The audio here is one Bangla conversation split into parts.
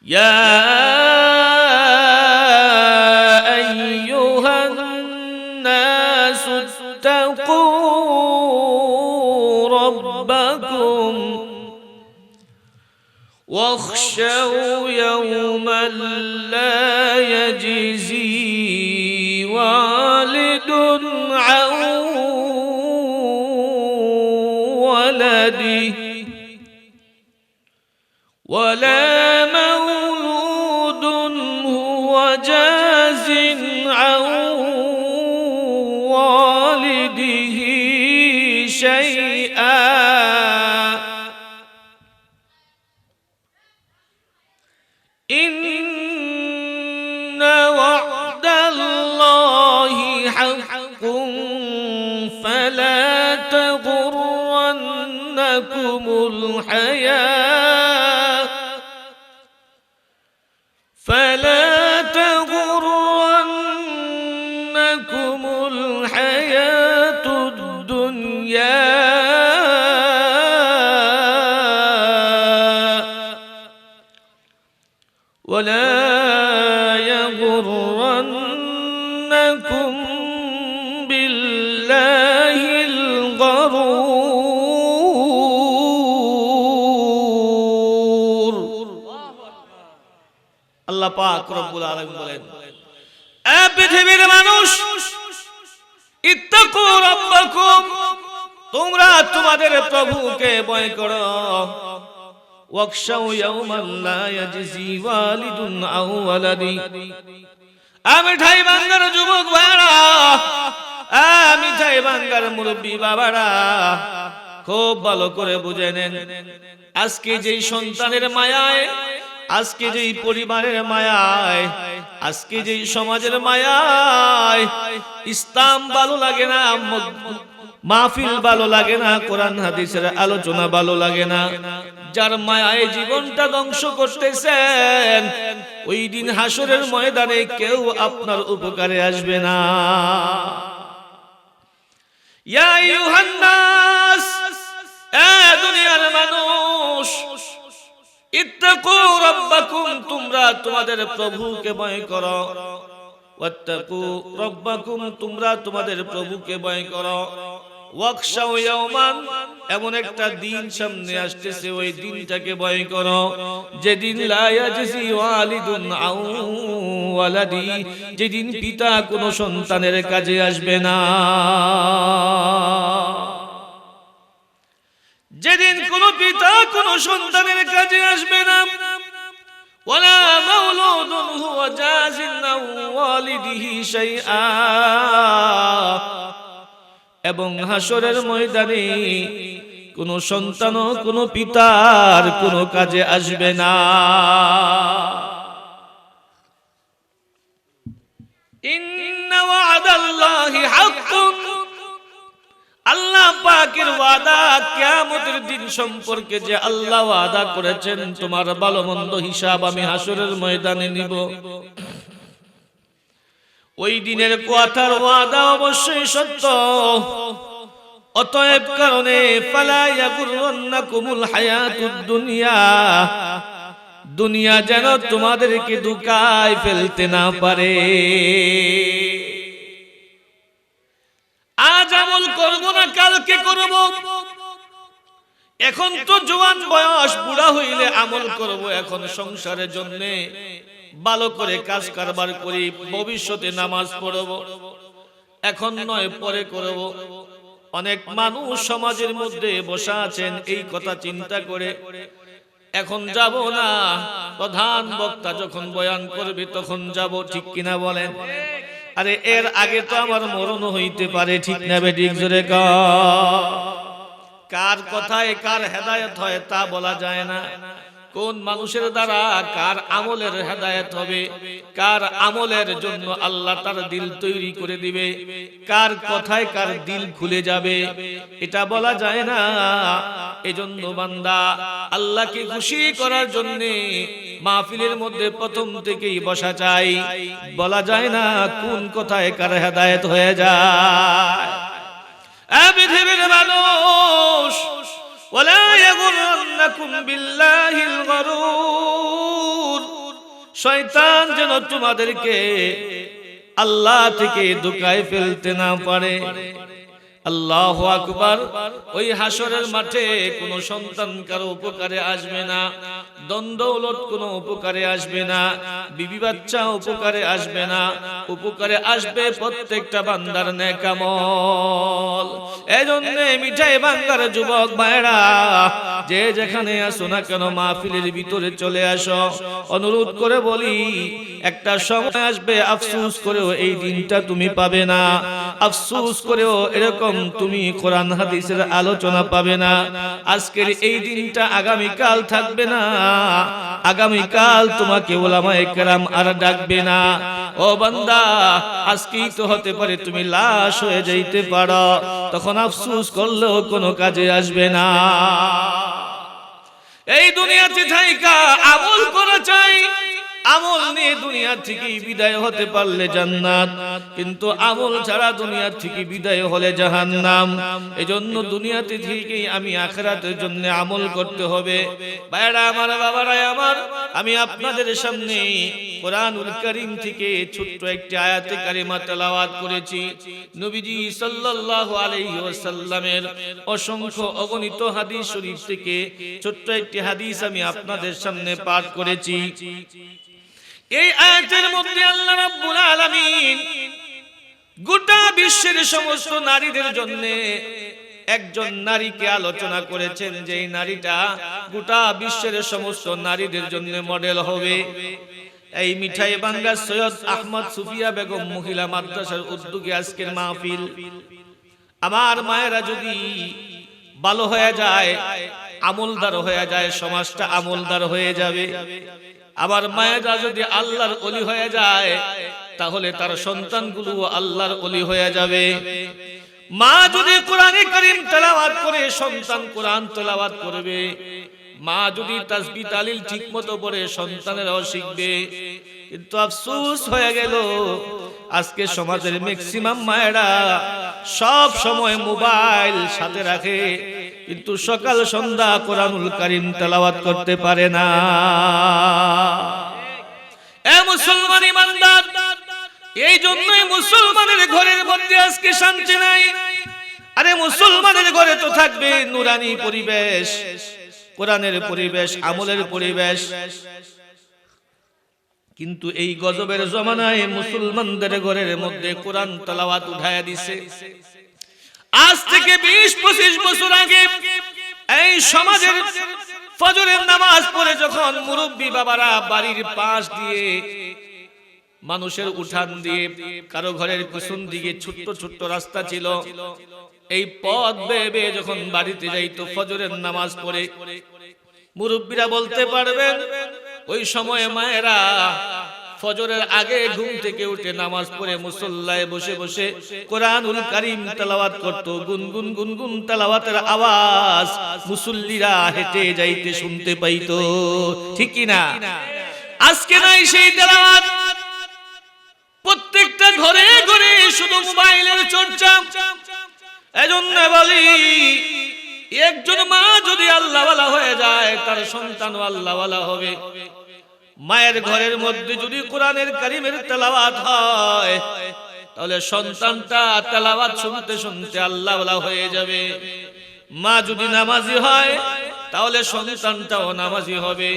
يا أيها الناس اتقوا ربكم واخشوا يوما لا يجزي والد عن ولده ولا مولود هو جاز عن والده شيئا إن وعد الله حق فلا تغرنكم الحياة الدنيا ولا يغرنكم بالله الغرور আল্লাহ পাক রব্বুল আলামিন বলেন, এ পৃথিবীর মানুষ, ইত্তাকু রাব্বাকুম, তোমরা তোমাদের প্রভুকে ভয় করো। ওয়াকশাউ ইয়াওমান লা ইয়াজজি ওয়ালিদুন আও ওয়ালাদি, আমি ঠাই বাঙ্গার যুবক ভাইরা, আমি ঠাই বাঙ্গার মুরব্বী বাবারা, খুব ভালো করে বুঝে নেন। আজকে যেই সন্তানের মায়ায়, আজকে যেই পরিবারের মায়ায়, আজকে যেই সমাজের মায়ায় ইসলাম ভালো লাগে না, মাহফিল ভালো লাগে না, কোরআন হাদিসের আলোচনা ভালো লাগে না, যার মায়ায় জীবনটা ধ্বংস করতেছেন, ওই দিন হাসরের ময়দানে কেউ আপনার উপকারে আসবে না। ইয়া আইয়ুহান নাস, এ দুনিয়ার মানুষ, ইত্তাকু রাব্বাকুম, তোমরা তোমাদের প্রভুকে ভয় করো। ওয়াত্তাকু রাব্বাকুম, তোমরা তোমাদের প্রভুকে ভয় করো। ওয়াকশাউ ইয়াওমান, এমন একটা দিন সামনে আসতেছে, ওই দিনটাকে ভয় করো যেদিন লা ইয়াজজি ওয়ালিদুন আও ওয়ালাদি, যেদিন পিতা কোনো সন্তানের কাজে আসবে না, যেদিন কোনো পিতা কোনো সন্তানের কাজে আসবে না। ওয়ালা মাউলুদুন হুয়া জাযিন আও ওয়ালিদিহি শাইআ, এবং হাসরের ময়দানে কোনো সন্তানও কোনো পিতার কোনো কাজে আসবে না। ইন্না ওয়াদাল্লাহি হাক্কুন, আল্লাহ পাকের ওয়াদা, কিয়ামতের দিন সম্পর্কে যে আল্লাহ ওয়াদা করেছেন, তোমার ভালো মন্দ হিসাব আমি হাসরের ময়দানে নিব। ওই দিনের কথার ওয়াদা অবশ্যই সত্য। অতএব কারণে ফালা ইয়াগুরন্নাকুমুল হায়াতুদ দুনিয়া, দুনিয়া যেন তোমাদেরকে ধোঁকায় ফেলতে না পারে। আজ আমল করব না কালকে করব, এখন তো জওয়ান বয়স, বুড়া হইলে আমল করব, এখন সংসারের জন্য ভালো করে কাজ কারবার করি, ভবিষ্যতে নামাজ পড়ব, এখন নয় পরে করব। অনেক মানুষ সমাজের মধ্যে বসা আছেন এই কথা চিন্তা করে, এখন যাব না, প্রধান বক্তা যখন বয়ান করবে তখন যাব, ঠিক কিনা বলেন? আরে এর আগে তো আমার মরণ হইতে পারে, ঠিক না বেঠিক? জোরে কার কথায় কার হেদায়েত হয় তা বলা যায় না। কোন মানুষের দ্বারা কার আমলের হেদায়েত হবে, কার আমলের জন্য আল্লাহ তার দিল তৈরি করে দিবে, কার কথায় কার দিল খুলে যাবে, এটা বলা যায় না। এজন্য বান্দা আল্লাহকে খুশি করার জন্য মাহফিলের মধ্যে প্রথম থেকেই বসা চাই, বলা যায় না কোন কথায় কার হেদায়েত হয়ে যায়। পৃথিবীর মানুষ, ওয়ালা ইয়াগুরন্নাকুম বিল্লাহিল গরুর, শয়তান যেন তোমাদেরকে আল্লাহ থেকে ধোঁকায় ফেলতে না পারে। আল্লাহু আকবার। ওই হাসরের মাঠে কোনো সন্তান কারো উপকারে আসবে না, দন্দৌলত কোনো উপকারে আসবে না, বিবি বাচ্চা উপকারে আসবে না, উপকারে আসবে প্রত্যেকটা বান্দার নেক আমল। এজন্য মিঠাই ভাঙ্গার যুবক ভাইরা, যে যেখানে আসো না কেন মাহফিলের ভিতরে চলে আসো। অনুরোধ করে বলি, একটা সময় আসবে আফসোস করেও এই দিনটা তুমি পাবে না, আফসোস করেও এরকম তুমি কোরআন হাদিসের আলোচনা পাবে না। আজকের এই দিনটা আগামীকাল থাকবে না, আগামীকাল তোমাকে উলামায়ে কেরাম আর ডাকবে না। ও বান্দা, আজকেই তো হতে পারে তুমি লাশ হয়ে যাইতে পারো, তখন আফসোস করলেও কোনো কাজে আসবে না। এই দুনিয়াতে থাইকা আমল করা চাই, আমল নিয়ে দুনিয়া থেকে বিদায় হতে পারলে জান্নাত, কিন্তু আমল ছাড়া দুনিয়া থেকে বিদায় হলে জাহান্নাম। এজন্য দুনিয়াতে থেকেই আমি আখিরাতের জন্য আমল করতে হবে। ভাইরা আমার, বাবারা আমার, আমি আপনাদের সামনে কোরআনুল কারীম থেকে ছোট্ট একটি আয়াতে কারিমা তেলাওয়াত করেছি। নবীজি সাল্লাল্লাহু আলাইহি ওয়াসাল্লামের অসংখ্য অগণিত হাদিস শরীফ থেকে ছোট্ট একটি হাদিস আমি আপনাদের সামনে পাঠ করেছি। এই আয়াতের মধ্যে আল্লাহ রাব্বুল আলামিন গোটা বিশ্বের সমস্ত নারীদের জন্য একজন নারীকে আলোচনা করেছেন, যে এই নারীটা গোটা বিশ্বের সমস্ত নারীদের জন্য মডেল হবে। এই মিঠাই ভাঙ্গা সৈয়দ আহমদ সুফিয়া বেগম মহিলা মাদ্রাসার উদ্যোগে আজকের মাহফিল। আমার মায়েরা যদি ভালো হয়ে যায়, আমলদার হয়ে যায়, সমাজটা আমলদার হয়ে যাবে। আবার মায়েরা যদি আল্লাহর ওলি হয়ে যায়, তাহলে তার সন্তানগুলো আল্লাহর ওলি হয়ে যাবে। মা যদি কোরআনে কারীম তেলাওয়াত করে, সন্তান কোরআন তেলাওয়াত করবে। মা যদি তাসবিহ তাহলিল ঠিকমতো পড়ে, সন্তানেরাও শিখবে। কিন্তু আফসোস হয়ে গেল, আজকে সমাজের ম্যাক্সিমাম মায়েরা সব সময় মোবাইল সাথে রাখে, কিন্তু সকাল সন্ধ্যা কোরআনুল কারীম তেলাওয়াত করতে পারে না। এ মুসলমান ইমানদার, এই জন্যই মুসলমানের ঘরের মধ্যে আজকে শান্তি নাই। আরে মুসলমানের ঘরে তো থাকবে নুরানি পরিবেশ, কোরআনের পরিবেশ, আমলের পরিবেশ, কিন্তু এই গজবের জমানায় মুসলমানদের ঘরের মধ্যে কোরআন তেলাওয়াত উঠায়া দিছে। আজ থেকে 20-25 বছর আগে এই সমাজের ফজরের নামাজ পড়ে যখন মুরব্বী বাবারা বাড়ির পাশ দিয়ে, মানুষের উঠান দিয়ে, কারো ঘরের পিছন দিকে ছোট্ট ছোট্ট রাস্তা ছিল, এই পথ বেয়ে বেয়ে যখন বাড়িতে যাইতো ফজরের নামাজ পড়ে, মুরব্বীরা বলতে পারবেন ওই সময়ে মায়েরা ফজরের আগে ঘুম থেকে উঠে নামাজ পড়ে মুসল্লায় বসে বসে কোরআনুল কারীম তেলাওয়াত করত। গুনগুন গুনগুন তেলাওয়াতের আওয়াজ মুসল্লিরা হেঁটে যাইতে শুনতে পাইতো, ঠিক কি না? আজকে নাই সেই তেলাওয়াত। প্রত্যেকটা ঘরে ঘরে শুধু মোবাইলের চর্চা। এজন্য বলি, একজন মা যদি আল্লাহওয়ালা হয়ে যায়, তার সন্তানও আল্লাহওয়ালা হবে। মায়ের ঘরের মধ্যে যদি কোরআনের কারীমের তেলাওয়াত হয়, তাহলে সন্তানটা তেলাওয়াত শুনতে শুনতে আল্লাহওয়ালা হয়ে যাবে। মা যদি নামাজি হয়, তাহলে সন্তানটাও নামাজি হবে।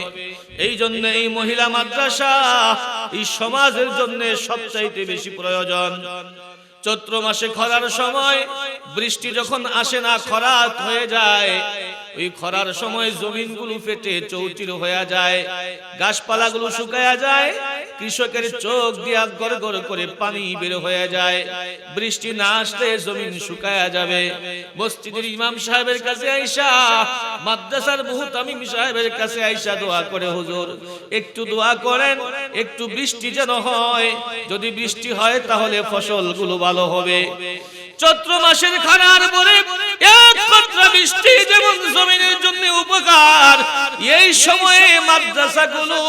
এই জন্য এই মহিলা মাদ্রাসা এই সমাজের জন্য সবচাইতে বেশি প্রয়োজন। চৈত্র মাসে খরার সময় বৃষ্টি যখন আসে না, খরাত হয়ে যায়, ওই খরার সময় জমিনগুলো ফেটে চৌচির হয়ে যায়, গাছপালাগুলো শুকায়া যায়, কৃষকের চোখ দিয়া গড় গড় করে পানি বের হয়ে যায়। বৃষ্টি না আসলে জমিন শুকায়া যাবে। মসজিদের ইমাম সাহেবের কাছে আইসা, মাদ্রাসার মুহতামিম সাহেবের কাছে আইসা দোয়া করে, হুজুর একটু দোয়া করেন, একটু বৃষ্টি যেন হয়। যদি বৃষ্টি হয় তাহলে ফসলগুলো ভালো হবে। চৈত্র মাসের খরার পরে এক কতরা বৃষ্টি যেমন জমিনের জন্য উপকার, এই সময়ে মাদ্রাসাগুলো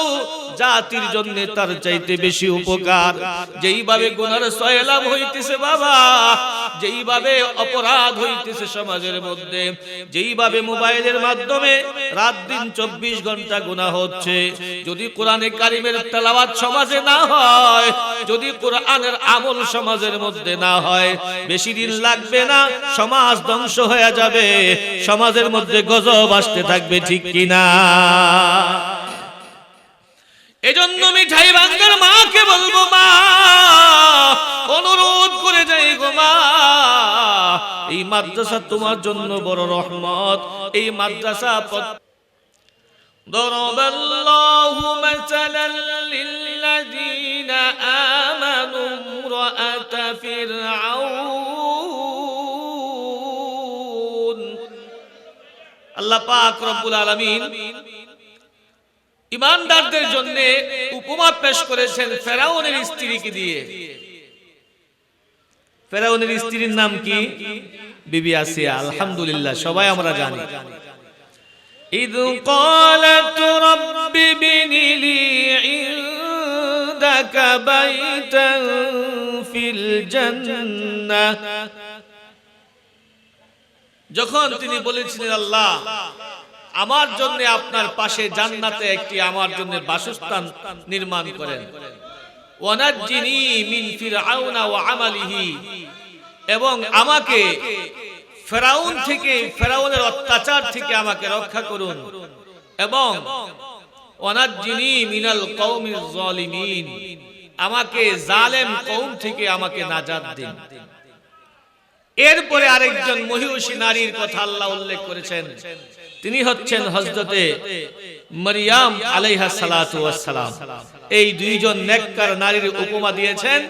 জাতির জন্য তার চাইতে বেশি উপকার। যেইভাবে গুনার সয়লাভ হইতেছে বাবা, যেইভাবে অপরাধ হইতেছে সমাজের মধ্যে, যেইভাবে মোবাইলের মাধ্যমে রাত দিন 24 ঘন্টা গুনাহ হচ্ছে, যদি কোরআনে কারিমের তেলাওয়াত সমাজে না হয়, যদি কোরআনের আমল সমাজের মধ্যে না হয়, বেশি দিন লাগবে না সমাজ ধ্বংস হয়ে যাবে, সমাজের মধ্যে গজব আসতে থাকবে, ঠিক কিনা? এজন্য মিঠাই ভাঙ্গার মাকে বলবো, মা অনুরোধ করে যাই গো মা, এই মাদ্রাসা তোমার জন্য বড় রহমত। এই মাদ্রাসা দরবাল্লাহু মাসালাল লিল্লাযিনা আমানু ইমরাআতা ফিরআউন। আল্লাহ পাক রব্বুল আলামিন ইমানদারদের জন্য উপমা পেশ করেছেন ফেরাউনের স্ত্রীকে দিয়ে। ফেরাউনের স্ত্রীর নাম কি? বিবি আসিয়া। আলহামদুলিল্লাহ, সবাই আমরা জানি। ইয ক্বালাত রাব্বি বিনি লি ইনদাকা বাইতান ফিল জান্নাহ, যখন তিনি বলেছিলেন আল্লাহ আমার জন্য আপনার পাশে জান্নাতে একটি আমার জন্য বাসস্থান নির্মাণ করেন, ওয়ানাজ্জিনি মিন ফিরআউনা ওয়া আমালিহি, এবং আমাকে ফেরাউন থেকে, ফেরাউনের অত্যাচার থেকে আমাকে রক্ষা করুন, এবং ওয়ানাজ্জিনি মিনাল কওমিজ যালিমিন, আমাকে জালেম কওম থেকে আমাকে নাজাত দিন। এরপরে আরেকজন মহিষী নারীর কথা আল্লাহ উল্লেখ করেছেন, তিনি হচ্ছেন হযরতে মারইয়াম আলাইহা সালাতু ওয়াস সালাম। এই দুইজন নেককার নারীর উপমা দিয়েছেন,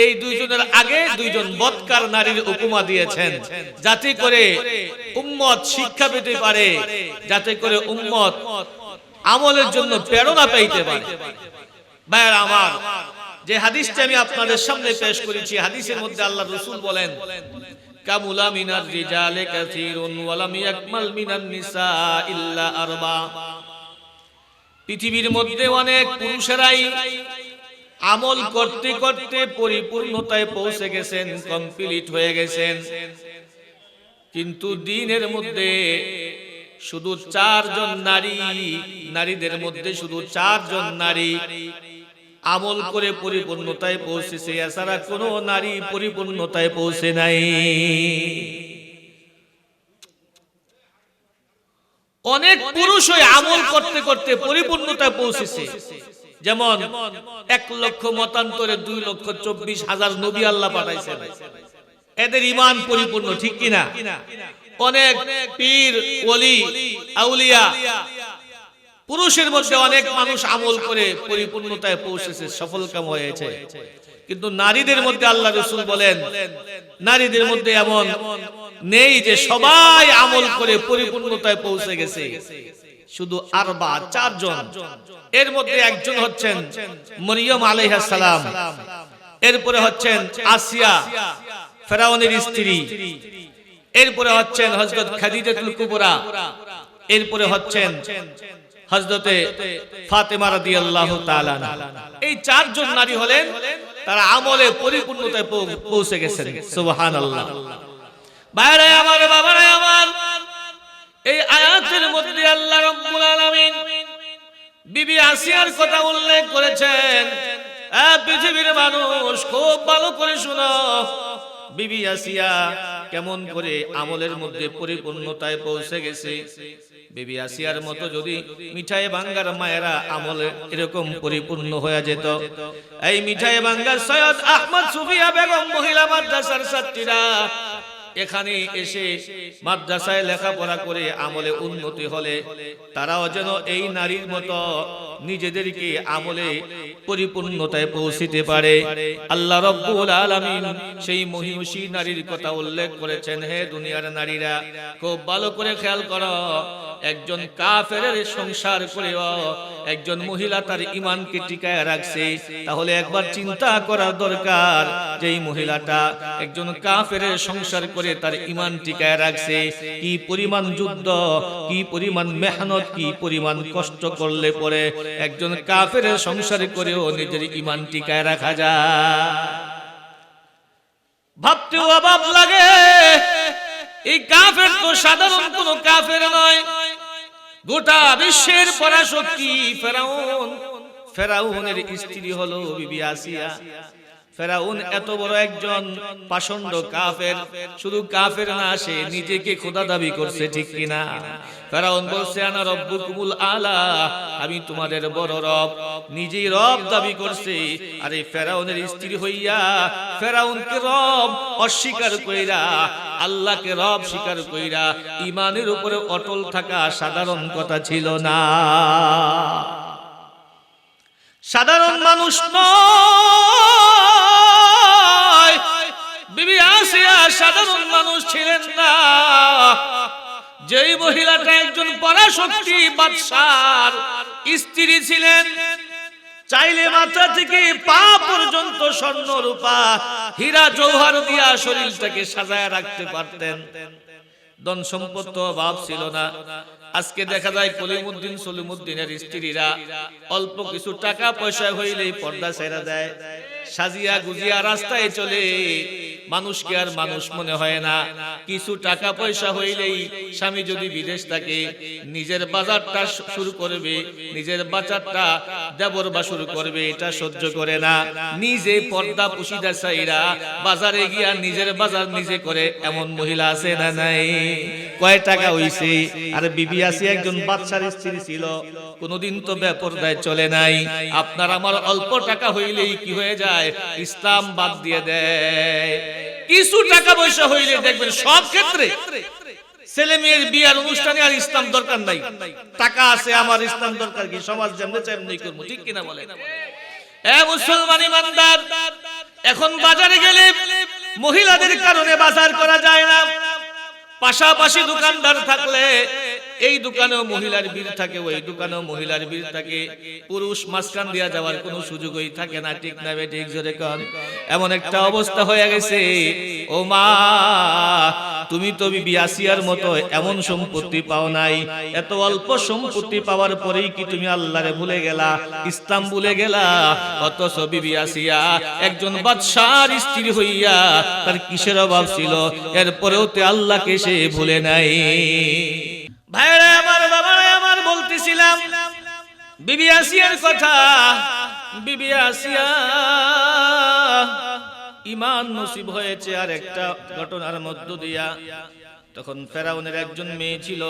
এই দুইজনের আগে দুইজন বদকার নারীর উপমা দিয়েছেন, যাতে করে উম্মত শিক্ষা পেতে পারে, যাতে করে উম্মত আমলের জন্য প্রেরণা পাইতে পারে। ভাইরা আমার, যে হাদিসটি আমি আপনাদের সামনে পেশ করেছি, হাদিসের মধ্যে আল্লাহ রাসূল বলেন, কামুলা মিনার রিজালে কাসীরুন ওয়া লাম ইয়াকমাল মিনান নিসা ইল্লা আরবা। পৃথিবীর মধ্যে অনেক পুরুষেরাই আমল করতে করতে পরিপূর্ণতায় পৌঁছে গেছেন, কমপ্লিট হয়ে গেছেন, কিন্তু দ্বীনের মধ্যে শুধু 4 জন নারী, নারীদের মধ্যে শুধু 4 জন নারী আমল করে পরিপূর্ণতায় পৌঁছেছে, এছাড়া কোনো নারী পরিপূর্ণতায় পৌঁছে নাই। অনেক পুরুষই আমল করতে করতে পরিপূর্ণতায় পৌঁছেছে, যেমন 1 লক্ষ মতান্তরে 2,24,000 নবী আল্লাহ পাঠাইছেন, এদের ঈমান পরিপূর্ণ, ঠিক কিনা? অনেক পীর ওলি আউলিয়া পুরুষের মধ্যে অনেক মানুষ আমল করে পরিপূর্ণতায় পৌঁছেছে, সফলকাম হয়েছে, কিন্তু নারীদের মধ্যে আল্লাহ রাসূল বলেন, নারীদের মধ্যে এমন নেই যে সবাই আমল করে পরিপূর্ণতায় পৌঁছে গেছে, শুধু 4 জন। এর মধ্যে একজন হচ্ছেন মরিয়ম আলাইহিস সালাম, এরপরে হচ্ছেন আসিয়া ফেরাউনের স্ত্রী, এরপরে হচ্ছেন হযরত খাদিজাতুল কুবরা, এরপরে হচ্ছেন হযরতে ফাতেমা রাদিয়াল্লাহু তাআলা। এই 4 জন নারী হলেন তারা আমলে পরিপূর্ণতায় পৌঁছে গেছেন। সুবহানাল্লাহ। ভাইরা আমার, বাবারা আমার, এই আয়াতের মধ্যে আল্লাহ রাব্বুল আলামিন বিবি আসিয়ার কথা উল্লেখ করেছেন। পৃথিবীর মানুষ খুব ভালো করে শোনো, বিবি আসিয়া কেমন করে আমলের মধ্যে পরিপূর্ণতায় পৌঁছে গেছে। বিবি আসিয়ার মতো যদি মিঠাই ভাঙ্গার মায়েরা আমলে এরকম পরিপূর্ণ হয়ে যেত, এই মিঠাই ভাঙ্গার সৈয়দ আহমদ সুফিয়া বেগম মহিলা মাদ্রাসার ছাত্রীরা এখানে এসে মাদ্রাসায় লেখাপড়া করে আমলে উন্নতি হলে তারাও যেন এই নারীর মতো নিজেদেরকে আমলে পরিপূর্ণতায় পৌঁছিতে পারে। আল্লাহ রাব্বুল আলামিন সেই মহিষী নারীর কথা উল্লেখ করেছেন। হে দুনিয়ার নারীরা, খুব ভালো করে খেয়াল করো, একজন কাফেরের সংসার করেও একজন মহিলা তার ঈমানকে টিকায় রাখছে, তাহলে একবার চিন্তা করা দরকার যে এই মহিলাটা একজন কাফেরের সংসার করে তার ঈমান টিকায় রাখছে। কি পরিমাণ যুদ্ধ, কি পরিমাণ মেহনত, কি পরিমাণ কষ্ট করলে পরে একজন কাফেরের সংসার করেও নিজের ঈমান টিকায় রাখা যায়। ভাবতেও অবাক লাগে, এই কাফের তো সাধারণ কোন কাফের নয়, গোটা বিশ্বের পরাশক্তি ফেরাউন। ফেরাউনের স্ত্রী হলো বিবি আসিয়া। ফেরাউন এত বড় একজন পাষণ্ড কাফের, শুধু কাফের না, সে নিজেকে খোদা দাবি করছে, ঠিক কিনা? ফেরাউন বলছে আনা রব্বুকুমুল আলা, আমি তোমাদের বড় রব, নিজেই রব দাবি করছে। আরে ফেরাউনের স্ত্রী হইয়া ফেরাউনকে রব অস্বীকার কইরা, আল্লাহকে রব স্বীকার কইরা ঈমানের উপরে অটল থাকা সাধারণ কথা ছিল না। সাধারণ মানুষ নয়, বিবি আসিয়া সাধারণ মানুষ ছিলেন না। যেই মহিলাটা একজন পরাশক্তি বাদশার স্ত্রী ছিলেন, চাইলে মাথা থেকে পা পর্যন্ত স্বর্ণ রূপা হীরা জওহর দিয়া শরীরটাকে সাজায় রাখতে পারতেন। ধন সম্পদ তো অভাব ছিল না। আজকে দেখা যায় কলিমুদ্দিন সলিমুদ্দিনের স্ত্রীরা অল্প কিছু টাকা পয়সা হইলেই পর্দা ছেড়ে দেয়, সাজিয়া গুজিয়া রাস্তায় চলে, মানুষকে আর মানুষ মনে হয় না। কিছু টাকা পয়সা হইলেই স্বামী যদি বিদেশ থাকে, নিজের বাজারটা শুরু করবে, নিজের বাজারটা দেবর বা শুরু করবে, এটা সহ্য করে না। নিজে পর্দা পুশিদা চাইরা বাজারে গিয়া নিজের বাজার নিজে করে এমন মহিলা আছে না নাই? কয় টাকা হইছে? আর বিবি আসিয়া একজন বাদশার স্ত্রী ছিল, কোনদিন তো বেপরদায় চলে নাই। আপনার আমার অল্প টাকা হইলেই কি হয়ে যায়? ইসলাম বাদ দিয়ে দেয়। কিছু টাকা পয়সা হইলে দেখবেন সব ক্ষেত্রে ছেলে মেয়ের বিয়ার অনুষ্ঠানে আর ইসলাম দরকার নাই। টাকা আছে, আমার ইসলাম দরকার কি? সমাজ যেমন তেমনি করবো, ঠিক কিনা বলেন? এ মুসলমান ইমানদার, এখন বাজারে গেলে মহিলাদের কারণে বাজার করা যায় না। পাশাপাশি দোকানদার থাকলে এই দোকানেও মহিলার ভিড় থাকে, ওই দোকানেও মহিলার ভিড় থাকে, পুরুষ মাঝখান দিয়া যাওয়ার কোনো সুযোগই থাকে না, ঠিক না বে ঠিক? জোরে কর। এমন একটা অবস্থা হয়ে গেছে। ও মা, তুমি তো বিবি আসিয়ার মতো এমন সম্পত্তি পাও নাই, এত অল্প সম্পত্তি পাওয়ার পরেই কি তুমি আল্লাহরে ভুলে গেলা, ইসলাম ভুলে গেলা? অথচ বিবি আসিয়া একজন বাদশার স্ত্রী হইয়া তার কিসের অভাব ছিল, এরপরেও তে আল্লাহকে সে ভুলে নাই। ভাইরা আমার, বাবারা আমার, বলতেছিলাম বিবি আসিয়ার কথা। বিবি আসিয়া ঈমান নসিব হয়েছে আর একটা ঘটনার মধ্য দিয়া। তখন ফেরাউনের একজন মেয়ে ছিল,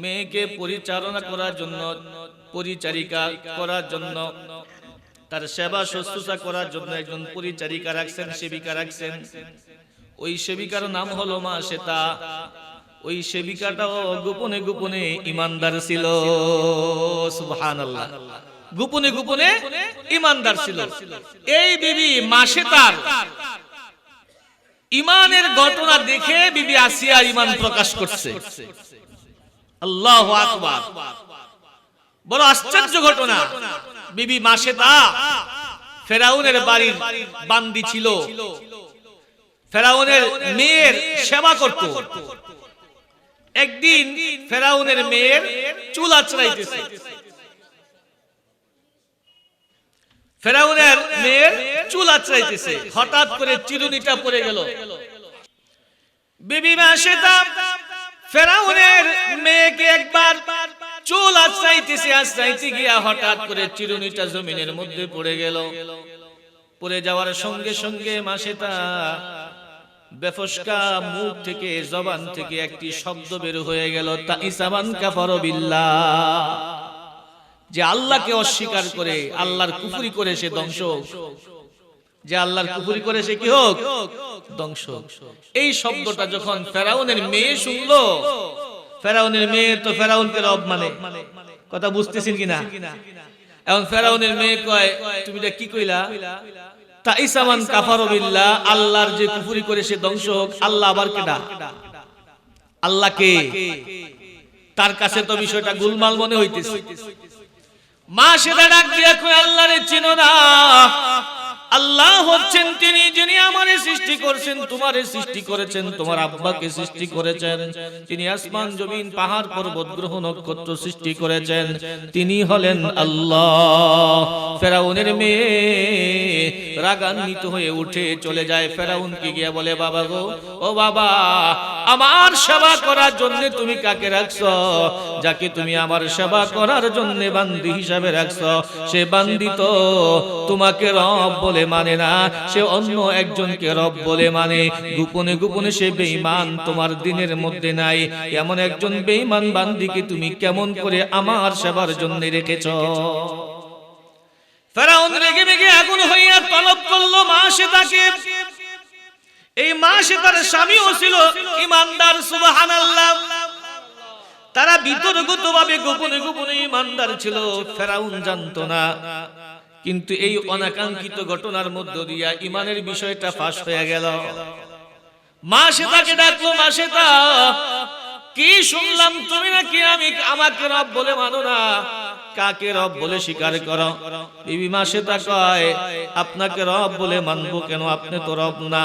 মেয়েকে পরিচালনা করার জন্য, পরিচারিকা করার জন্য, তার সেবা শুশ্রূষা করার জন্য একজন পরিচারিকা রাখছেন, সেবিকা রাখছেন। ওই সেবিকার নাম হলো মা শ্বেতা। ওই সেবিকাটাও গোপনে গোপনে ইমানদার ছিল। সুবহানাল্লাহ, গোপনে গোপনে ইমানদার ছিল। এই বিবি মা শ্বেতার ইমানের ঘটনা দেখে বিবি আসিয়া ইমান প্রকাশ করছে। আল্লাহু আকবার, বড় আশ্চর্য ঘটনা। বিবি মা শ্বেতা ফেরাউনের বাড়ির বান্দি ছিল, ফেরাউনের মেয়ের সেবা করত। একদিন ফেরাউনের মেয়ের চুল আঁচড়াইতেছে। ফেরাউনের মেয়ের চুল আঁচড়াইতেছে, হঠাৎ করে চিরুনিটা পড়ে গেল। বিবি মা শ্বেতা ফেরাউনের মেয়েকে একবার চুল আঁচড়াইতেছে, আঁচড়াইতে গিয়া হঠাৎ করে চিরুনিটা জমিনের মধ্যে পড়ে গেল। পড়ে যাওয়ার সঙ্গে সঙ্গে মা শ্বেতা বেফসকা মুখ থেকে, জবান থেকে একটি শব্দ বের হয়ে গেল, তাইসামান কাফার বিল্লাহ। যে আল্লাহকে অস্বীকার করে, আল্লাহর কুফরি করে সে ধ্বংস। যে আল্লাহর কুফরি করে সে কি হোক? ধ্বংস। এই শব্দটা যখন ফেরাউনের মেয়ে শুনলো, ফেরাউনের মেয়ে তো ফেরাউনকে রব মানে, কথা বুঝতেছেন কিনা? এখন ফেরাউনের মেয়ে কয় তুমি এটা কি কইলা তাইসামান কাফারু বিল্লাহ আল্লাহর যে কুফরি করে সে ধ্বংস হোক আল্লাহ আবার কেডা আল্লাহ কে তার কাছে তো বিষয়টা গোলমাল মনে হইতেছে মা সেটা ডাক দিয়া কয় আল্লাহরে চিনো না আল্লাহ হচ্ছেন তিনি যিনি আমারে সৃষ্টি করেছেন তোমারে সৃষ্টি করেছেন তোমার আব্বাকে সৃষ্টি করেছেন তিনি আসমান জমিন পাহাড় পর্বত গ্রহ নক্ষত্র সৃষ্টি করেছেন তিনি হলেন আল্লাহ ফেরাউনের মেয়ে রাগান্বিত হয়ে উঠে চলে যায় ফেরাউনকে গিয়ে বলে বাবা গো ও বাবা আমার সেবা করার জন্য তুমি কাকে রাখছো যাকে তুমি আমার সেবা করার জন্য বান্দি হিসাবে রাখছো সে বান্দি তো তোমাকে রব বলে মানে না সে অন্য একজনকে রব বলে মানে গোপনে গোপনে সে বেঈমান তোমার দিনের মধ্যে নাই এমন একজন বেঈমান বান্দিকে তুমি কেমন করে আমার সেবার জন্য রেখেছো ফেরাউন রেগে রেগে আগুন হইয়া তলব করলো মাসেতাকে এই মাসেতার স্বামীও ছিল ঈমানদার সুবহানাল্লাহ তারা বিতর্কিতভাবে গোপনে গোপনে ঈমানদার ছিল ফেরাউন জানতো না কিন্তু এই অনাকাঙ্ক্ষিত ঘটনার মধ্য দিয়া ঈমানের বিষয়টা ফাঁস হয়ে গেল মাসেতাকে ডাকলো মাসেতা কি শুনলাম তুমি নাকি আমাকে রব বলে মানো না কাকে রব বলে স্বীকার করো বিবি মাসেতা কয় আপনাকে রব বলে মানবো কেন আপনি তো রব না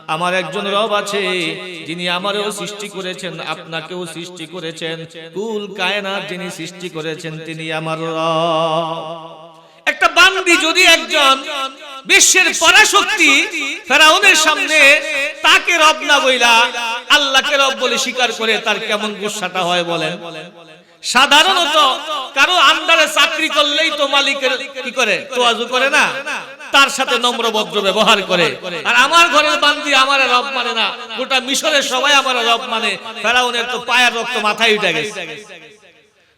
আমার একজন রব আছে যিনি আমারও সৃষ্টি করেছেন আপনাকেও সৃষ্টি করেছেন কুল কায়নাত যিনি সৃষ্টি করেছেন তিনি আমার রব একটা বান্দি যদি একজন বিশ্বের পরাশক্তি ফেরাউনের সামনে তাকে রব না বইলা আল্লাহকে রব বলে স্বীকার করে তার কেমন গুসাটা হয় বলেন সাধারণত কারো আন্ডারে চাকরি করলেই তো মালিকের কি করে তোয়াজু করে না তার সাথে নম্র ভদ্র ব্যবহার করে আর আমার ঘরের বান্দি আমার রব মানে না গোটা মিশরের সবাই আমার রব মানে ফেরাউনের তো পায়ের রক্ত মাথায় উঠে গেছে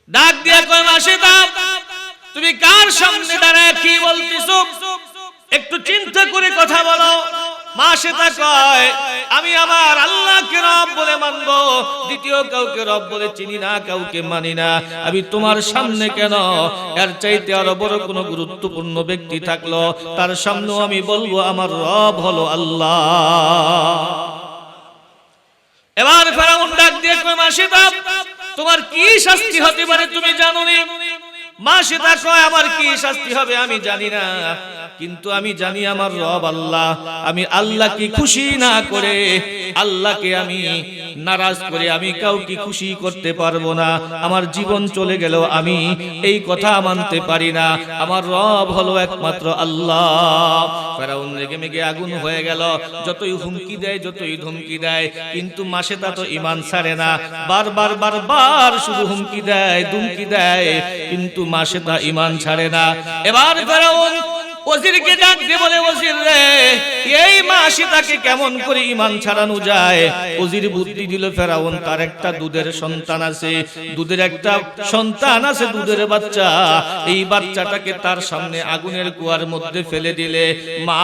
ডাক দিয়া কয় মাসেতা তুমি কার সামনে দাঁড়ায় কি বলতেছো একটু চিন্তা করে কথা বলো মাসেতা কয় আমি আমার আল্লাহকে রব বলে মানব দ্বিতীয় কাউকে রব বলে চিনি না কাউকে মানি না আমি তোমার সামনে কেন এর চাইতে আরো বড় কোনো গুরুত্বপূর্ণ ব্যক্তি থাকলো তার সামনেও আমি বলবো আমার রব হলো আল্লাহ এবার ফেরাউন ডাক দিয়ে কয় মাসেতা তোমার কি শাস্তি হতে পারে তুমি জানো না মাসেতা কয় আমার কি শাস্তি হবে আমি জানি না কিন্তু আমি জানি আমার রব আল্লাহ আমি আল্লাহকে খুশি না করে আল্লাহকে আমি নারাজ করে আমি কাউকে খুশি করতে পারবো না আমার জীবন চলে গেল আমি এই কথা মানতে পারি না আমার রব হলো একমাত্র আল্লাহ ফেরাউন রেগে মেগে আগুন হয়ে গেল যতই হুমকি দেয় যতই ধমকি দেয় কিন্তু মাসেতা তো ঈমান ছাড়ে না বারবার শুধু হুমকি দেয় ধমকি দেয় কিন্তু মাসেতা ঈমান ছাড়ে না এবার ফেরাউন ওজিরকে ডাক দিয়ে বলে ওজির রে এই মাসেতাকে কেমন করে ঈমান ছাড়ানো যায় ওজির বুদ্ধি দিল ফেরাউন তার একটা দুধের সন্তান আছে দুধের বাচ্চা এই বাচ্চাটাকে তার সামনে আগুনের কুয়ার মধ্যে ফেলে দিলে মা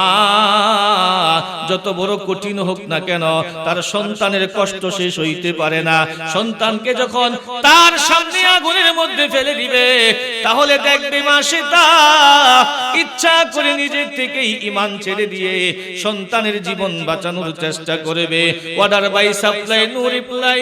যত বড় কঠিন হোক না কেন তার সন্তানের কষ্ট সে সইতে পারে না সন্তানকে যখন তার সামনে আগুনের মধ্যে ফেলে দিবে তাহলে দেখবে মাসেতা ইচ্ছা করে নিজে থেকেই ঈমান ছেড়ে দিয়ে সন্তানের জীবন বাঁচানোর চেষ্টা করবে order by supply no reply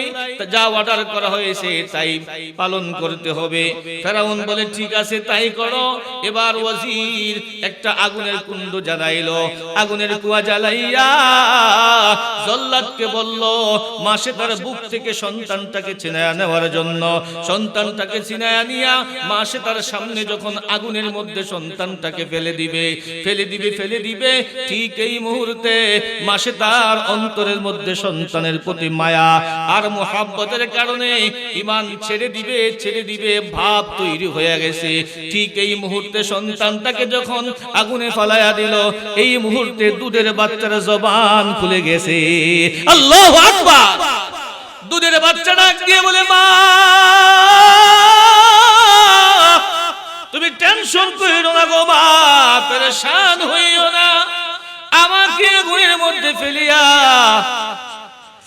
যা অর্ডার করা হয়েছে তাই পালন করতে হবে ফেরাউন বলে ঠিক আছে তাই করো এবার ওয়াজির একটা আগুনের কুণ্ড জ্বালাইলো আগুনের কুয়া জ্বালাইয়া জল্লাদকে বলল মাসেতার বুক থেকে সন্তানটাকে ছিনায়া নেওয়ার জন্য সন্তানটাকে ছিনায়া নিয়া মাসেতার সামনে যখন আগুনের মধ্যে সন্তানটাকে ফেলে দিবে ঠিক এই মুহূর্তে মাসেতার অন্তরের মধ্যে সন্তানের প্রতি মায়া আর মুহাব্বতের কারণে ঈমান ছেড়ে দিবে ভাব তৈরি হয়ে গেছে ঠিক এই মুহূর্তে সন্তানটাকে যখন আগুনে ফালায়া দিল এই মুহূর্তে দুধের বাচ্চার জবান খুলে গেছে আল্লাহু আকবার দুধের বাচ্চা ডাক দিয়ে বলে মা তুমি টেনশন কইরো না গো মা পেরেশান হইও না আমাকে আগুনের মধ্যে ফেলিয়া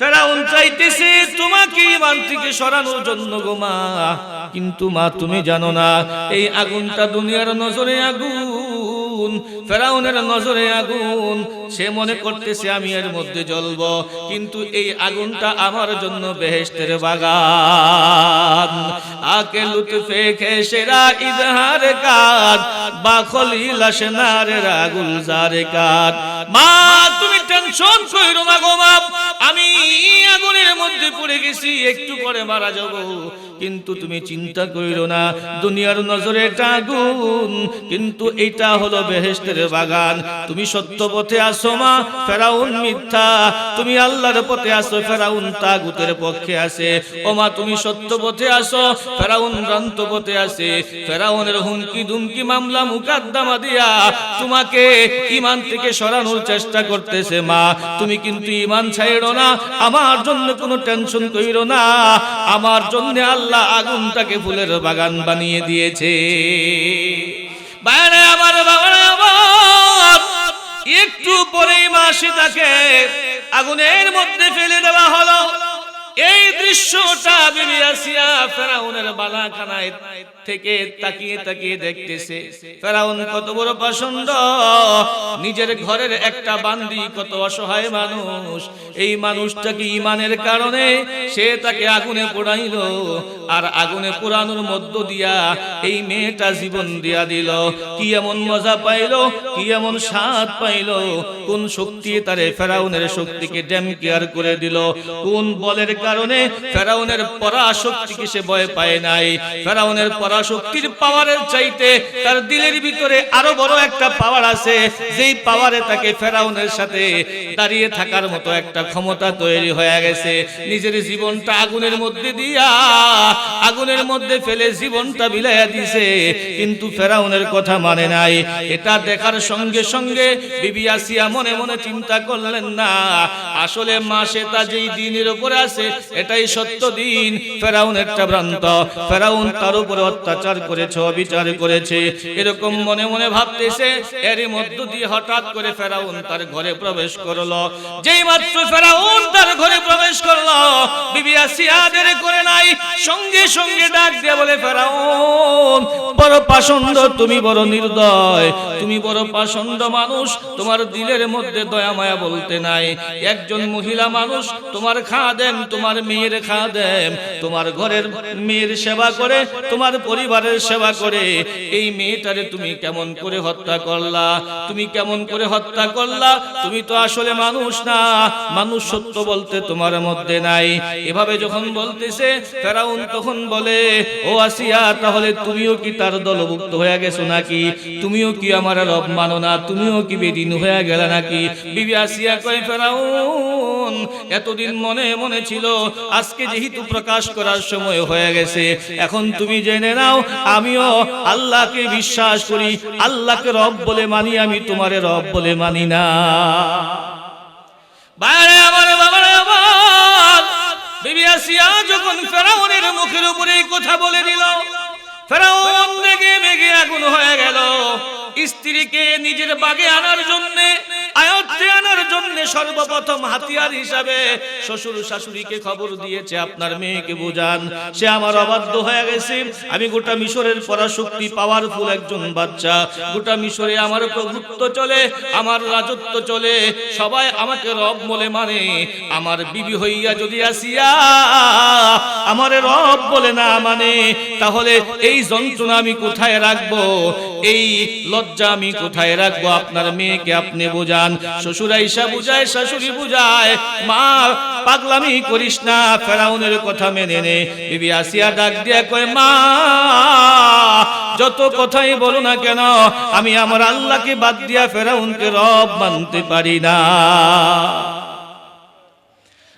ফেরাউন চাইতেছে তোমাকে ঈমান থেকে সরানোর জন্য গো মা, কিন্তু মা তুমি জানো না এই আগুনটা দুনিয়ার নজরে আগুন, ফেরাউনের নজরে আগুন। সে মনে করতেছে আমি এর মধ্যে জ্বলব, কিন্তু এই আগুনটা আমার জন্য বেহেশতের বাগান। আকে লুৎফে খেশেরা ইজহার কাদ বা খলিল আশনারের গুলজার কাদ। মা তুমি টেনশন কইরো না গো মা, আমি আগুনের মধ্যে পড়ে গেছি, একটু পরে মারা যাব, কিন্তু তুমি চিন্তা কইরো না, দুনিয়ার নজরে এটা আগুন, কিন্তু এটা হলো বেহেশতের বাগান। তুমি সত্য পথে আসো মা, ফেরাউন মিথ্যা, তুমি আল্লাহর পথে আসো, ফেরাউন তাগুতের পক্ষে আছে। ও মা তুমি সত্য পথে আসো, ফেরাউন ভ্রান্ত পথে আছে। ফেরাউনের হুমকি দুমকি মামলা মুকদ্দমা দিয়া তোমাকে ঈমান থেকে সরানোর চেষ্টা করতেছে মা, তুমি কিন্তু ঈমান ছাইড়ো না, আমার জন্য কোনো টেনশন কইরো না, আমার জন্য আল্লাহ আগুনটাকে ফুলের বাগান বানিয়ে দিয়েছে। বাইরে আমার বাবারা আমার, একটু পরেই মা সীতাকে আগুনের মধ্যে ফেলে দেওয়া হলো। এই দৃশ্যটা বিবি আসিয়া ফেরাউনের বালাখানায় থেকে তাকিয়ে তাকিয়ে দেখতেছে। ফেরাউন কত বড় পাষণ্ড, নিজের ঘরের একটা বান্দি, কত অসহায় মানুষ, এই মানুষটাকে ঈমানের কারণে সে তাকে আগুনে পোড়াইল, আর আগুনে পোড়ানোর মধ্য দিয়া এই মেয়েটা জীবন দিয়া দিল। কি এমন মজা পাইল, কি এমন স্বাদ পাইল, কোন শক্তি তারে ফেরাউনের শক্তিকে ড্যাম কেয়ার করে দিল, কোন বলের কারণে ফেরাউনের পরাশক্তিকে সে ভয় পায় নাই। ফেরাউনের পরাশক্তির পাওয়ারের চাইতে তার দিলের ভিতরে আরো বড় একটা পাওয়ার আছে, যেই পাওয়ারে তাকে ফেরাউনের সাথে দাঁড়িয়ে থাকার মতো একটা ক্ষমতা তৈরি হয়ে গেছে। নিজের জীবনটা আগুনের মধ্যে দিয়া আগুনের মধ্যে ফেলে জীবনটা বিলাইয়া দিছে, কিন্তু ফেরাউনের কথা মানে নাই। এটা দেখার সঙ্গে সঙ্গে বিবি আসিয়া মনে মনে চিন্তা করলেন না, আসলে মা সেটা যেই দিনের উপরে আছে এটাই সত্য দিন, ফেরাউন একটা ভ্রান্ত, ফেরাউন তার উপরে অত্যাচার করেছে, অবিচার করেছে, এরকম মনে মনে ভাবতেছে। এরই মধ্য দিয়ে হঠাৎ করে ফেরাউন তার ঘরে প্রবেশ করলো। যেই মাত্র ফেরাউন তার ঘরে প্রবেশ করলো, বিবি আসিয়া দেরি করে নাই, সঙ্গে সঙ্গে ডাক দিয়ে বলে, ফেরাউন বড় পাষণ্ড, তুমি বড় নির্দয়, তুমি বড় পাষণ্ড মানুষ, তোমার দিলের মধ্যে দয়া মায়া বলতে নাই। একজন মহিলা মানুষ, তোমার খাদেম, তোমার মেয়ের খাদেম, তোমার ঘরের মেয়ের সেবা করে, তোমার পরিবারের সেবা করে, এই মেয়েটারে তুমি কেমন করে হত্যা করলা, তুমি কেমন করে হত্যা করলা, তুমি তো আসলে মানুষ না, মানুষ সত্য বলতে তোমার মধ্যে নাই। এভাবে যখন বলতেছে, ফেরাউন তখন বলে, ও আসিয়া তাহলে তুমিও কি তার দলভুক্ত হয়ে গেছো নাকি, তুমিও কি আমার রব মানো না, তুমিও কি বেদিন হয়ে গেলে নাকি? বিবি আসিয়া কয়, ফেরাউন এতদিন মনে মনে ছিল, আজকে যেহেতু প্রকাশ করার সময় হয়ে গেছে, এখন তুমি জেনে নাও আমিও আল্লাহকে বিশ্বাস করি, আল্লাহকে রব বলে মানি, আমি তোমারে রব বলে মানি না। বাইরে আমার বাবারা আমার, বিবি আসিয়া যখন ফেরাউনের মুখের উপরে কথা বলে দিল, ফেরাউন রেগে মেগে আগুন হয়ে গেল। স্ত্রীকে নিজের বাগে আনার জন্য, আয়ত্তে আনার জন্য সর্বপ্রথম হাতিয়ার হিসাবে শ্বশুর শাশুড়িকে খবর দিয়েছে, আপনার মেয়েকে বুঝান, সে আমার অবাধ্য হয়ে গেছে, আমি গোটা মিশরের পরাশক্তি পাওয়ারফুল একজন বাচ্চা, গোটা মিশরে আমার প্রভুত্ব চলে, আমার রাজত্ব চলে, সবাই আমাকে রব বলে মানে, আমার বিবি হইয়া যদি আসিয়া আমারে রব বলে না মানে, তাহলে এই যন্ত্রণা আমি কোথায় রাখবো, এই লজ্জা আমি কোথায় রাখবো? আপনার মেয়েকে আপনি বুঝান। শ্বশুর আইসা বুঝায়, শাশুড়ি বুঝায়, মা পাগলামি করিস না, ফেরাউনের কথা মেনে নে। বিবি আসিয়া ডাক দিয়া কয়, মা যত কথাই বলো না কেন, আমি আমার আল্লাহকে বাদ দিয়া ফেরাউনকে রব মানতে পারি না।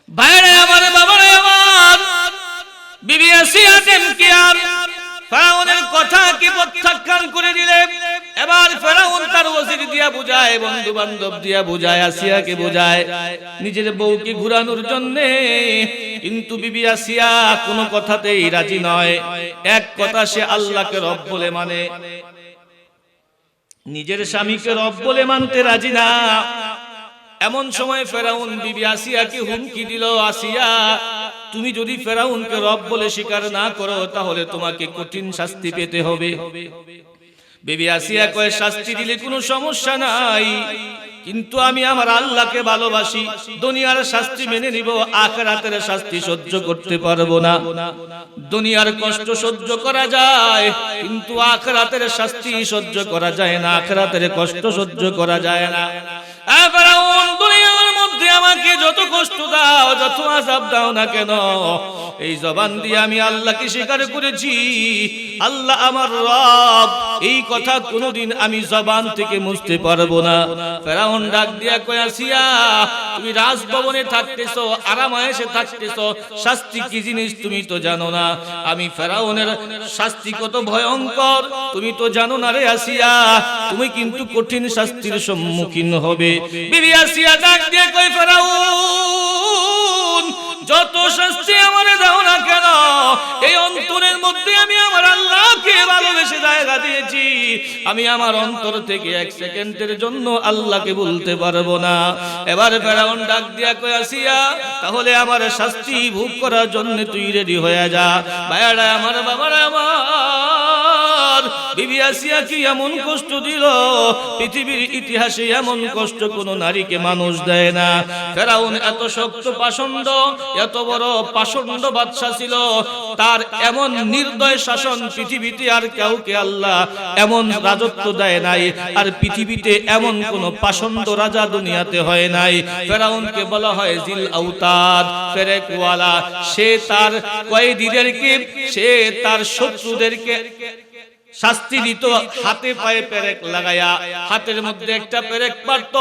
বাইরে আমার বাবারে আমার, বিবি আসিয়া দেমকিয়ার ফেরাউনের কথা কি প্রত্যাখ্যান করে দিলে। এবার ফেরাউন তার ওজির দিয়া বুঝায়, বন্ধু বান্ধব দিয়া বুঝায়, আসিয়াকে বুঝায় নিজের বউকে ঘুরানোর জন্য, কিন্তু বিবি আসিয়া কোনো কথাতেই রাজি নয়। এক কথা, সে আল্লাহকে রব বলে মানে, নিজের স্বামীকে রব বলে মানতে রাজি না। এমন সময় ফেরাউন বিবি আসিয়াকে হুমকি দিল, আসিয়া তুমি যদি ফেরাউনকে রব বলে স্বীকার না করো তাহলে তোমাকে কঠিন শাস্তি পেতে হবে। বিবি আসিয়া কয়, শাস্তি দিলে কোনো সমস্যা নাই, কিন্তু আমি আমার আল্লাহকে ভালোবাসি, দুনিয়ার শাস্তি মেনে নিব, আখিরাতের শাস্তি সহ্য করতে পারবো না। দুনিয়ার কষ্ট সহ্য করা যায়, কিন্তু আখিরাতের শাস্তি সহ্য করা যায় না, আখিরাতের কষ্ট সহ্য করা যায় না। ফেরাউন, দুনিয়ার মধ্যে আমাকে যত কষ্ট দাও, যত আযাব দাও না কেন, এই জবান দিয়ে আমি আল্লাহকে স্বীকার করেছি, আল্লাহ আমার রব, এই কথা কোনোদিন আমি জবান থেকে মুছতে পারবো না। ফেরাউন ডাক দিয়া কয়, আসিয়া তুমি রাজভবনে থাকতেছো, আরামায়েশে থাকতেছো, শাস্তি কি জিনিস তুমি তো জানো না। আমি ফেরাউনের শাস্তি কত ভয়ঙ্কর তুমি তো জানো না রে আসিয়া, তুমি কিন্তু কঠিন শাস্তির সম্মুখীন হবে। বিবি আসিয়া ডাক দিয়ে কয়, ফেরাউন যত শাস্তি আমারে দাও না কেন, এই অন্তরের মধ্যে আমি আমার আল্লাহকে ভালোবেসে জায়গা দিয়েছি, আমি আমার অন্তর থেকে এক সেকেন্ডের জন্য আল্লাহকে বলতে পারবো না। এবার ফেরাউন ডাক দিয়া কয়, আসিয়া তাহলে আমার শাস্তি ভোগ করার জন্য তুই রেডি হয়ে যা। ভাইয়ারা আমার, বাবারা আমার, বিবি আসিয়া কি এমন কষ্ট দিল, পৃথিবীর ইতিহাসে এমন কষ্ট কোন নারীকে মানুষ দেয় না। ফেরাউন এত শক্ত পাষণ্ড, এত বড় পাষণ্ড বাদশা ছিল, তার এমন নির্দয় শাসন পৃথিবীতে আর কাউকে আল্লাহ এমন রাজত্ব দেয় নাই, আর পৃথিবীতে এমন কোন পাষণ্ড রাজা দুনিয়াতে হয় নাই। ফেরাউনকে বলা হয় জিল আওতাদ, পেরেকওয়ালা। সে তার কয়েদিদেরকে, সে তার শত্রুদেরকে শাস্তি দিত হাতে পায়ে পেরেক লাগায়া। হাতের মধ্যে একটা পেরেক পারত,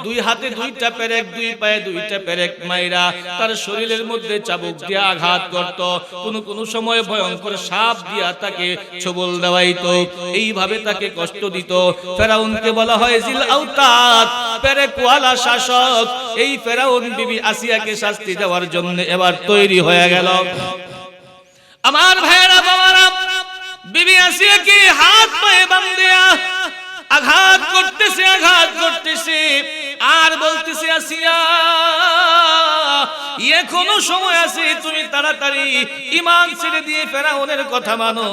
দুই হাতে দুইটা পেরেক, দুই পায়ে দুইটা পেরেক মাইরা তার শরীরের মধ্যে চাবুক দিয়ে আঘাত করত। কোন সময় ভয়ঙ্কর সাপ দিয়া তাকে ছোবল দেওয়াইতো, এইভাবে তাকে কষ্ট দিত। ফেরাউনকে বলা হয় জিল আওতাদ, পেরেকওয়ালা শাসক। এই ফেরাউন বিবি আসিয়াকে শাস্তি দেওয়ার জন্য এবার তৈরি হয়ে গেল। আমার ভাইয়েরা, বাবারা, বিবি আসিয়াকে হাত পায়ে বাঁধিয়া আঘাত করতেছে, আঘাত করতেছে, আর বলতেছে, আসিয়া এখনো সময় আছে, তুমি তাড়াতাড়ি ঈমান ছেড়ে দিয়ে ফেরাউনের কথা মানো,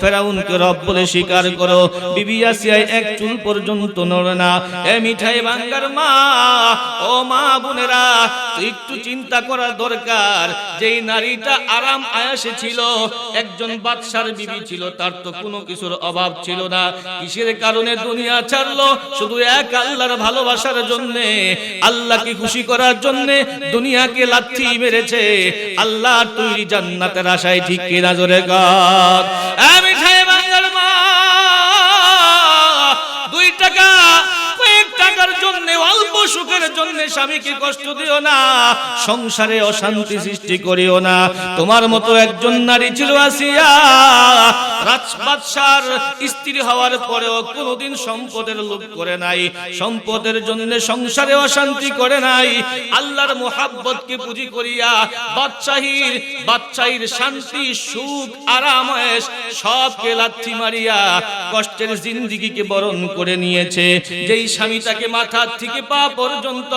ফেরাউনকে রব বলে স্বীকার করো। বিবি আসিয়া এক চুল পর্যন্ত নড়ে না। এ মিঠাই ভাঙ্গার মা, ও মা বোনেরা, একটু চিন্তা করা দরকার। যেই নারীটা আরাম আয়াসে ছিল, একজন বাদশার বিবি ছিল, তার তো কোনো কিছুর অভাব ছিল না। কিসের কারণে দুনিয়া ছাড়লো? শুধু এক আল্লাহর ভালোবাসার জন্য, আল্লাহকে খুশি করার জন্য দুনিয়াকে লাথি মেরেছে আল্লাহ তৈরি জান্নাতের আশায়। ঠিক কিনা জোরে কর। আমি খাই বাংলার মা, 2 টাকা, কয়েক টাকার জন্য, অল্প সুখের জন্য স্বামীকে কষ্ট দিও না, সংসারে অশান্তি সৃষ্টি করিও না। তোমার মতো একজন নারী ছিল আসিয়া, রাজবাদশার স্ত্রী হওয়ার পরেও কোনোদিন সম্পদের লোভ করে নাই, সম্পদের জন্য সংসারে অশান্তি করে নাই। আল্লাহর মুহাব্বতকে পুঁজি করিয়া বাদশাহীর শান্তি, সুখ, আরাম, আয়েশ সবকে লাথি মারিয়া কষ্টের জিন্দেগিকে বরণ করে নিয়েছে। যেই স্বামী তাকে মাথা থেকে পা পর্যন্ত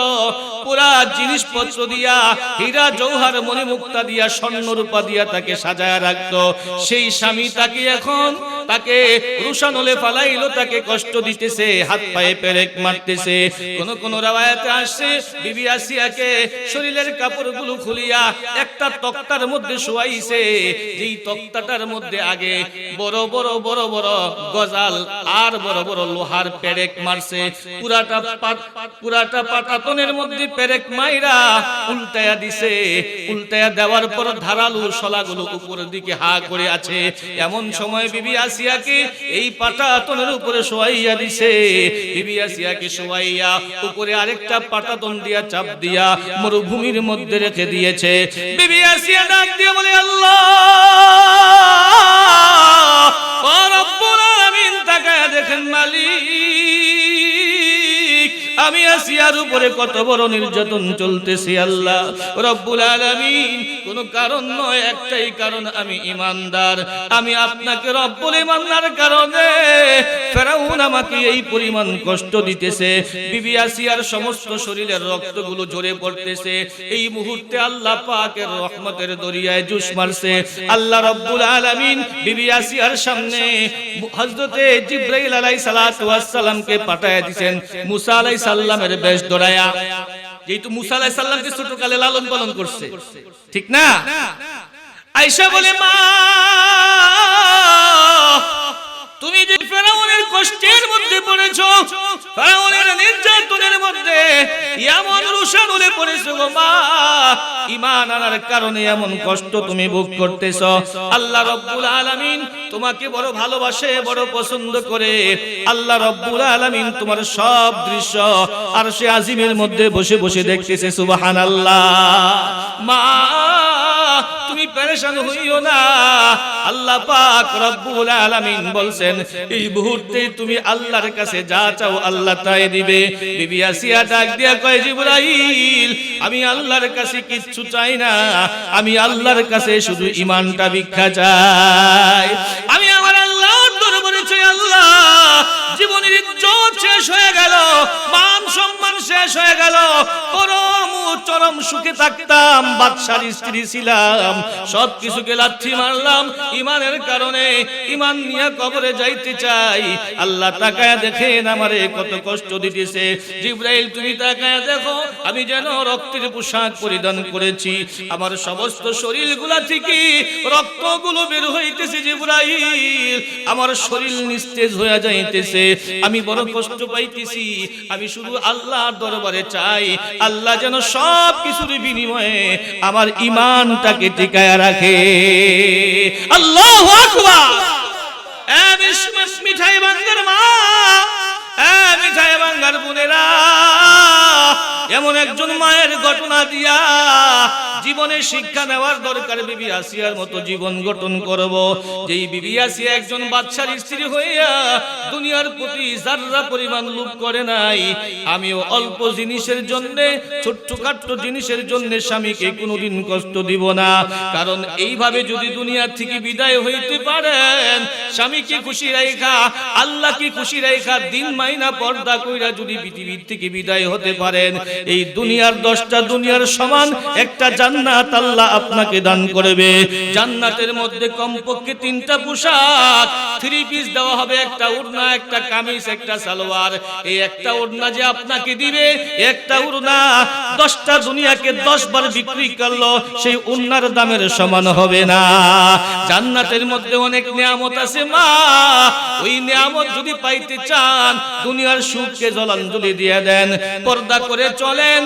পুরা জিনিসপত্র দিয়া, হীরা জওহর মণিমুক্তা দিয়া, স্বর্ণ রূপা দিয়া তাকে সাজায় রাখতো, সেই স্বামী তাকে এখন তাকে রুশানলে ফালাইলো, তাকে কষ্ট দিতেছে, হাত পায়ে পেরেক মারতেছে। কোন রাওয়ায়াতে আসছে, বিবি আসিয়াকে শরীরের কাপড়গুলো খুলিয়া একটা তক্তার মধ্যে শোয়াইছে, যেই তক্তাটার মধ্যে আগে বড় বড় গজাল আর বড় বড় লোহার পেরেক মারছে। পুরাটা পাটাতনের মধ্যে পেরেক মাইরা উল্টায়া দিছে। উল্টায়া দেওয়ার পর ধারালো শলাগুলো উপরের দিকে হা করে আছে। এমন সময় বিবি আসিয়াকে এই পাটাতনের উপরে শোয়াইয়া দিছে। বিবি আসিয়াকে শোয়াইয়া উপরে আরেকটা পাটাতন দিয়া চাপ দিয়া মরুভূমির মধ্যে রেখে দিয়েছে। বিবি আসিয়া ডাক দিয়ে বলে, আল্লাহ ও রব্বুল আলামিন, তাকায়া দেখেন মালিক, আমি আসিয়ার উপরে কত বড় নির্যাতন চলতেছে আল্লাহ রব্বুল আলামিন। কোন কারণ নয়, একটাই কারণ, আমি ঈমানদার। আমি আপনাকে রব বলে মানার কারণে ফেরাউন আমাকে এই পরিমাণ কষ্ট দিতেছে। বিবি আসিয়ার সমস্ত শরীরের রক্তগুলো ঝরে পড়তেছে। এই মুহূর্তে আল্লাহ পাকের রহমতের দরিয়ায় জুস মারছে। আল্লাহ রব্বুল আলামিন বিবি আসিয়ার সামনে হযরতে জিবরাইল আলাইহিস সালাতু ওয়াস সালামকে পাঠায় দিবেন মুসা আলাইহিস সালামের বেশ ধরায়া। যেহেতু মুসা আলাইহিস সালামকে ছোটকালে লালন পালন করছে, ঠিক না? আয়েশা বলে, মা তুমি যে ফেরাউনের কষ্টের মধ্যে পড়েছো, ফেরাউনের নির্যাতনের মধ্যে এমন রুশানুলে পড়েছো গো মা, ঈমান আনার কারণে এমন কষ্ট তুমি ভোগ করতেছো। আল্লাহ রব্বুল আলামিন তোমাকে বড় ভালোবাসে, বড় পছন্দ করে। আল্লাহ রব্বুল আলামিন তোমার সব দৃশ্য আরশে আজিমের মধ্যে বসে বসে দেখতেছে। সুবহানাল্লাহ। মা তুমি পেরেশান হইও না। আল্লাহ পাক রব্বুল আলামিন বলছেন এই মুহূর্তে তুমি আল্লাহর কাছে যা চাও আল্লাহ তাই দিবে। বিবি আসিয়া ডাক দিয়া কয়, জিবরাইল আমি আল্লাহর কাছে কিচ্ছু চাই না, আমি আল্লাহর কাছে শুধু ঈমানটা ভিক্ষা চাই। আমি আমার আল্লাহর দরবারে চাই, আল্লাহ জীবনের ইজ্জত শেষ হয়ে গেল, মান সম্মান শেষ হয়ে গেল, চরম সুখে থাকতাম, বাদশার স্ত্রী ছিলাম, সবকিছুকে লাথি মারলাম ঈমানের কারণে। ঈমান নিয়ে কবরে যাইতে চাই। আল্লাহ তাকায়া দেখেন আমারে কত কষ্ট দিতেছে। জিবরাইল তুমি তাকায়া দেখো আমি যেন রক্তের পোশাক পরিধান করেছি, আমার সমস্ত শরীরগুলা থেকে রক্তগুলো বের হইতেছে। জিবরাইল আমার শরীর নিস্তেজ হয়ে যাইতেছে, আমি বড় কষ্ট পাইতেছি। আমি শুধু আল্লাহর দরবারে চাই আল্লাহ যেন সব কিছুর বিনিময়ে আমার ঈমানটাকে টিকায়া রাখে। আল্লাহু আকবার। মিঠাই ভাঙ্গার মা, মিঠাই ভাঙ্গার বোনেরা, এমন একজন মায়ের ঘটনা দিয়া জীবনে শিক্ষা নেওয়ার দরকার। বিবি আসিয়ার মতো জীবন গঠন করব। যেই বিবি আসিয়া একজন বাদশার স্ত্রী হইয়া দুনিয়ার প্রতি যাররা পরিমাণ লোভ করে নাই। আমিও অল্প জিনিসের জন্য, ছোট্টখাট্ট জিনিসের জন্য স্বামীকে কোনোদিন কষ্ট দিব না। কারণ এইভাবে যদি দুনিয়া থেকে বিদায় হইতে পারেন, স্বামীকে খুশি রাখা, আল্লাহকে খুশি রাখা, দিন মাইনা পর্দা কইরা যদি পৃথিবীর থেকে বিদায় হতে পারেন, এই দুনিয়ার 10টা দুনিয়ার সমান একটা জান্নাত আল্লাহ আপনাকে দান করবে। জান্নাতের মধ্যে কমপক্ষে 3টা পোশাক, 3 পিস দেওয়া হবে, একটা ওড়না, একটা কামিজ, একটা সালোয়ার। এই একটা ওড়না যে আপনাকে দিবে, একটা ওড়না 10টা দুনিয়াকে 10 বার বিক্রি করলো সেই ওড়নার দামের সমান হবে না। জান্নাতের মধ্যে অনেক নিয়ামত আছে মা, ওই নিয়ামত যদি পাইতে চান দুনিয়ার সুখকে জলাঞ্জলি দিয়ে দেন, পর্দা করে চলেন,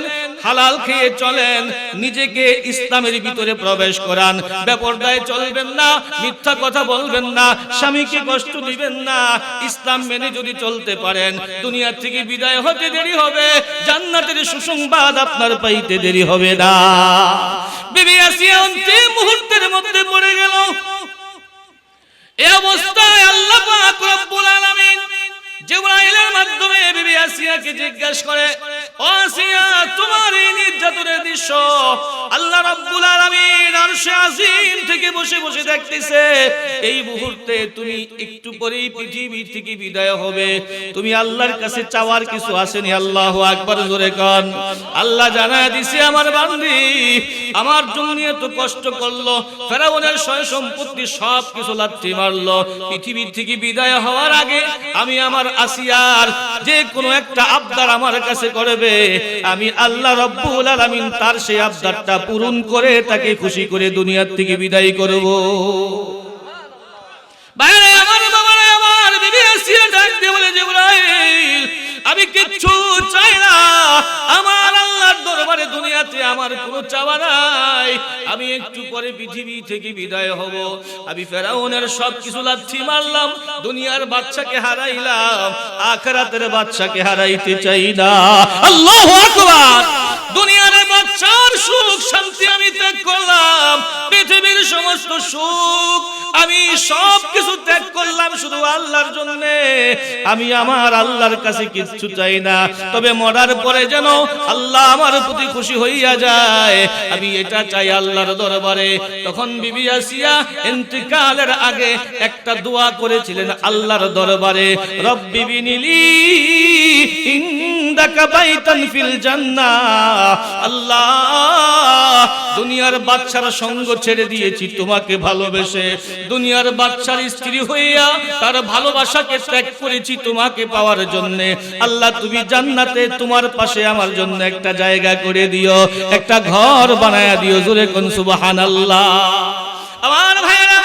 হালাল খেয়ে চলেন, নিজেকে ইসলামের ভিতরে প্রবেশ করান, বেপরদায় চলবেন না, মিথ্যা কথা বলবেন না, স্বামীকে কষ্ট দিবেন না। ইসলাম মেনে যদি চলতে পারেন দুনিয়া থেকে বিদায় হতে দেরি হবে, জান্নাতের সুসংবাদ আপনার পাইতে দেরি হবে না। বিবি আসিয়া অন্তিম মুহূর্তের মধ্যে পড়ে গেল। এই অবস্থায় আল্লাহ পাক রব্বুল আলামিন জিবরাইলের মাধ্যমে বিবি আসিয়াকে জিজ্ঞাসা করে, ও আসিয়া তোমার এই নির্যাতনের দৃশ্য আল্লাহ রাব্বুল আলামিন আরশে আজিম থেকে বসে বসে দেখতেছে। এই মুহূর্তে তুমি একটু পরেই পৃথিবী থেকে বিদায় হবে, তুমি আল্লাহর কাছে চাওয়ার কিছু আসেনি? আল্লাহু আকবার জোরে কোন। আল্লাহ জানায় দিছে আমার বান্দি আমার জন্য এত কষ্ট করলো, ফেরাউনের সয় সম্পত্তি সব কিছু লাথি মারলো, পৃথিবী থেকে বিদায় হওয়ার আগে আমি আমার আসিয়ার যে কোনো একটা আবদার আমার কাছে করবে, আমি আল্লাহ রাব্বুল আলামিন তার সেই আবদারটা পূরণ করে তাকে খুশি করে দুনিয়ার থেকে বিদায় করব। বাইরে আমার বাবারে আমার বিবি আসিয়া ডাক দিয়ে বলে, জিবরাইল আমি কিচ্ছু চাই না, আমার আল্লাহর দরবারে দুনিয়াতে আমার কোনো চাওয়া নাই, আমি একটু পরে পৃথিবী থেকে বিদায় হব। আমি ফেরাউনের সব কিছু লাথি মারলাম, দুনিয়ার বাচ্চাকে হারাইলাম, আখিরাতের বাচ্চাকে হারাইতে চাই না। আল্লাহু আকবার। দুনিয়ার বাচ্চার সুখ শান্তি আমি ত্যাগ করলাম, পৃথিবীর সমস্ত সুখ আমি সব কিছু ত্যাগ করলাম শুধু আল্লাহর জন্য, আমি আমার আল্লাহর কাছে কিচ্ছু চাই না, তবে মরার পরে যেন আল্লাহ আমার প্রতি খুশি হইয়া যায়, আমি এটা চাই আল্লাহর দরবারে। তখন বিবি আসিয়া ইন্তিকালের আগে একটা দোয়া করেছিলেন আল্লাহর দরবারে, রব্বি বিনিলি ইনদাকা বাইতান ফিল জান্নাহ। আল্লাহ, দুনিয়ার বাদশার সঙ্গ ছেড়ে দিয়েছি তোমাকে ভালোবেসে, দুনিয়ার বাদশার স্ত্রী হইয়া তার ভালোবাসাকে ত্যাগ করেছি তোমাকে পাওয়ার জন্য। আল্লাহ, তুমি জান্নাতে তোমার পাশে আমার জন্য একটা জায়গা করে দিও, একটা ঘর বানায়া দিও। জোরে কোন সুবহানাল্লাহ। আমার ভাইরা,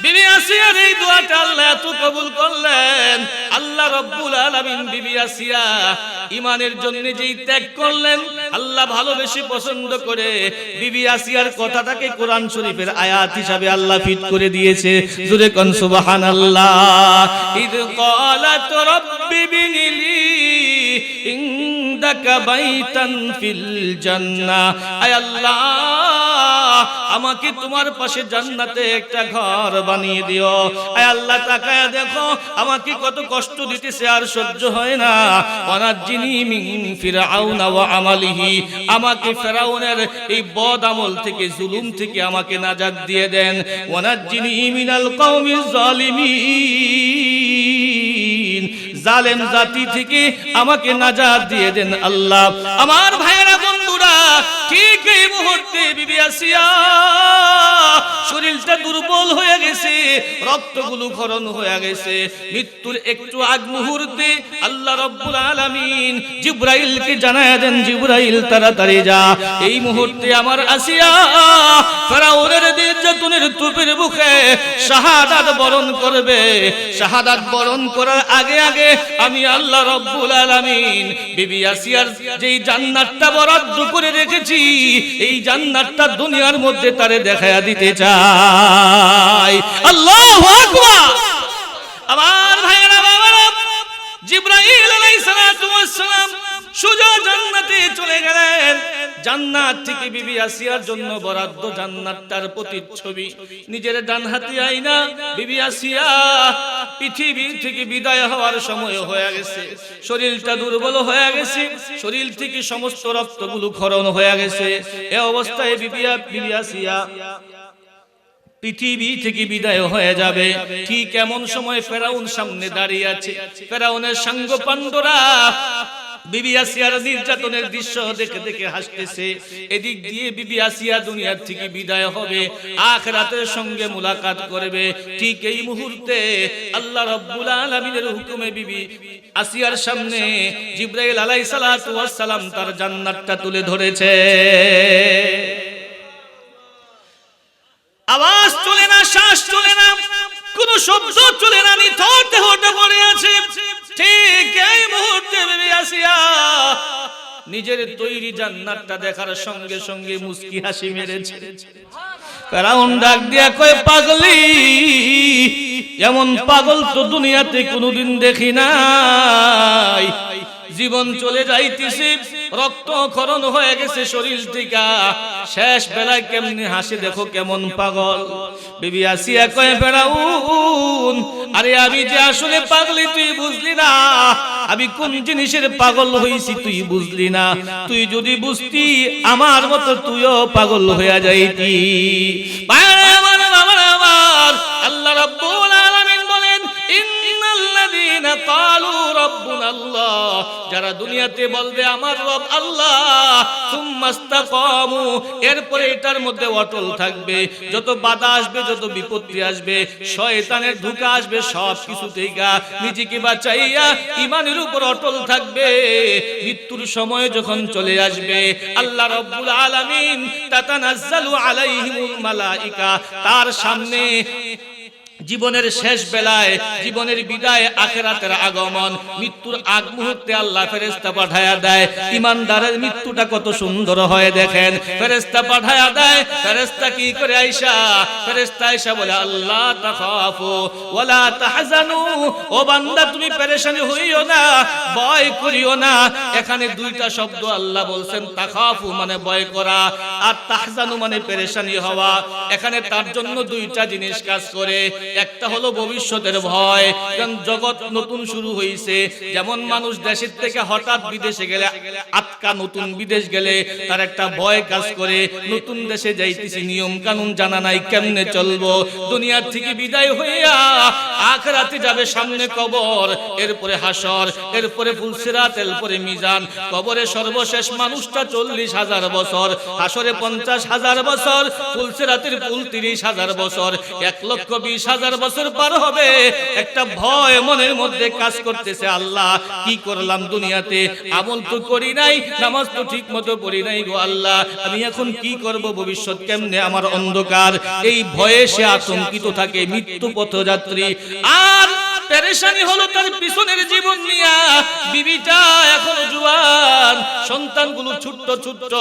বিবি আসিয়ার এই দোয়াটা আল্লাহ এত কবুল করলেন। আল্লাহ রাব্বুল আলামিন বিবি আসিয়া ঈমানের জন্য যেই ত্যাগ করলেন, আল্লাহ ভালোবেসে পছন্দ করে বিবি আসিয়ার কথাটাকে কোরআন শরীফের আয়াত হিসাবে আল্লাহ ফিট করে দিয়েছে। জোরে কোন সুবহানাল্লাহ। ইদ ক্বালাত রাব্বি বিনিলি ইনদাকা বাইতান ফিল জান্নাহ। আয় আল্লাহ, আমাকে তোমার পাশে জান্নাতে একটা ঘর বানিয়ে দিও। আয় আল্লাহ, তাকায়া দেখো আমাকে কত কষ্ট দিতেছে, আর সহ্য হয় না। ওয়ানাজ্জিনি মিন ফিরআউনা ওয়া আমালিহি, আমাকে ফিরআউনের এই বদ আমল থেকে, জুলুম থেকে আমাকে নাজাত দিয়ে দেন। ওয়ানাজ্জিনি মিনাল কওমিজ জালিমিন, জালেম জাতি থেকে আমাকে নাজাত দিয়ে দেন আল্লাহ। আমার ভাইয়েরা, বন্ধুরা, ঠিক এই মুহূর্তে বিবি আসিয়া শরীরটা দুর্বল হয়ে গেছে, রক্তগুলো ক্ষরণ হয়ে গেছে। মৃত্যুর একটু আগ মুহূর্তে আল্লাহ রাব্বুল আলামিন জিবরাইলকে জানায়া দেন, জিবরাইল তাড়াতাড়ি যা, এই মুহূর্তে আমার আসিয়া ফিরআউনের নির্যাতনের তুপের মুখে শাহাদাত বরণ করবে। শাহাদাত বরণ করার আগে আগে আমি আল্লাহ রাব্বুল আলামিন বিবি আসিয়ার যেই জান্নাতটা বরাদ্দ করে রেখেছি, এই জান্নাতটা দুনিয়ার মধ্যে তারে দেখায়া দিতে চাই। আল্লাহু আকবার। আমার ভাইয়েরা, বাবারা, জিবরাইল আলাইহিস সালাতু ওয়াস সালাম সোজা জান্নাতে চলে গেলেন। জান্নাত থেকে বিবি আসিয়ার জন্য বরাদ্দ জান্নাতটার প্রতিচ্ছবি। নিজের ডান হাতে আইনা বিবি আসিয়া পৃথিবী থেকে বিদায় হওয়ার সময় হয়ে গেছে, শরীরটা দুর্বল হয়ে গেছে, শরীর থেকে সমস্ত রক্তগুলো ক্ষরণ হয়ে গেছে। এই অবস্থায় বিবি আসিয়া পৃথিবী থেকে বিদায় হয়ে যাবে। ঠিক এমন সময় ফেরাউন সামনে দাঁড়িয়ে আছে। ফেরাউনের সাঙ্গপাণ্ডরা বিবি আসিয়ার নির্যাতনের দৃশ্য দেখে দেখে হাসতেছে। এদিক দিয়ে বিবি আসিয়া দুনিয়া থেকে বিদায় হবে, আখিরাতের সঙ্গে মুলাকাত করবে। ঠিক এই মুহূর্তে আল্লাহ রাব্বুল আলামিনের হুকুমে বিবি আসিয়ার সামনে জিবরাইল আলাইহিস সালাতু ওয়াস সালাম তার জান্নাতটা তুলে ধরেছে। আওয়াজ চলে না, শ্বাস চলে না, কোন শব্দ চলে না, নিথর দেহটা পড়ে আছে। ঠিক এই মুহূর্তে বিবি আসিয়া নিজের তৈরি জান্নাতটা দেখার সঙ্গে সঙ্গে মুস্কি হাসি মেরেছে। ফেরাউন ডাক দিয়া কয়, পাগলি, এমন পাগল তো দুনিয়াতে কোনোদিন দেখি নাই। জীবন চলে যাইতেছে, রক্ত ক্ষরণ হয়ে গেছে শরীর থেকে, শেষ বেলায় কেমনে হাসি দেখো, কেমন পাগল। বিবি আসিয়া কয়, ফেরাউন, আরে আমি যে আসলে পাগলি তুই বুঝলি না, আমি কোন জিনিসের পাগল হইছি তুই বুঝলি না। তুই যদি বুঝতি আমার মতো তুইও পাগল হইয়া যাইতি। আল্লাহ রাব্বুল আলামিন বলেন, ইন্নাল্লাযীনা ক্বালু রাব্বুনা আল্লাহ, যারা দুনিয়াতে বলবে আমার রব আল্লাহ, সুম্মাস্তাকামু, এরপরে এটার মধ্যে অটল থাকবে। যত বাধা আসবে, যত বিপত্তি আসবে, শয়তানের ধোঁকা আসবে, সব কিছু থেকে নিজেকে বাঁচাইয়া ঈমানের উপর অটল থাকবে। মৃত্যুর সময় যখন চলে আসবে, আল্লাহ রাব্বুল আলামিন তাতানাজ্জালু আলাইহিমুল মালাইকা, তার সামনে জীবনের শেষ বেলায়, জীবনের বিদায়, আখিরাতের আগমন, মৃত্যুর আগ মুহূর্তে আল্লাহ ফেরেশতা পাঠায়া দেয়। ঈমানদারের মৃত্যুটা কত সুন্দর হয় দেখেন। ফেরেশতা পাঠায়া দেয়। ফেরেশতা কি করে আয়েশা? ফেরেশতা আয়েশা বলে, আল্লাহ তাখাফু ওয়ালা তাহজানু, ও বান্দা তুমি পেরেশানি হইও না, ভয় করিও না। এখানে দুইটা শব্দ আল্লাহ বলছেন, তাখাফু মানে ভয় করা, আর তাহজানু মানে পেরেশানি হওয়া। এখানে তার জন্য দুইটা জিনিস কাজ করে। একটা হলো ভবিষ্যতের ভয়, কারণ জগৎ নতুন শুরু হয়েছে। যেমন মানুষ দেশের থেকে হঠাৎ বিদেশে গেলে, আটকা নতুন বিদেশ গেলে তার একটা ভয় কাজ করে। নতুন দেশে যাইতেছি, নিয়ম কানুন জানা নাই, কেমনে চলবো। দুনিয়ার থেকে বিদায় হইয়া আখিরাতে যাবে, সামনে কবর, এরপরে হাসর, এরপরে ফুলসিরাত, এরপরে মিজান। কবরে সর্বশেষ মানুষটা 40,000 বছর, হাসরে 50,000 বছর, ফুলসিরাতের পুল 30,000 বছর, 1,20,000 বছর পার হবে। একটা ভয় মনের মধ্যে কাজ করতেছে, আল্লাহ কি করলাম দুনিয়াতে, আমল তো করি নাই, নামাজ তো ঠিক মতো পড়ি নাই গো আল্লাহ, আমি এখন কি করব, ভবিষ্যৎ কেমনে, আমার অন্ধকার। এই ভয়ে সে আতঙ্কিত থাকে, মৃত্যু পথযাত্রী। আর পেরেশানি হলো তার পিছনের জীবন নিয়া। বিবিটা এখনো জুয়ান, সন্তানগুলো ছোট্ট ছোট্ট,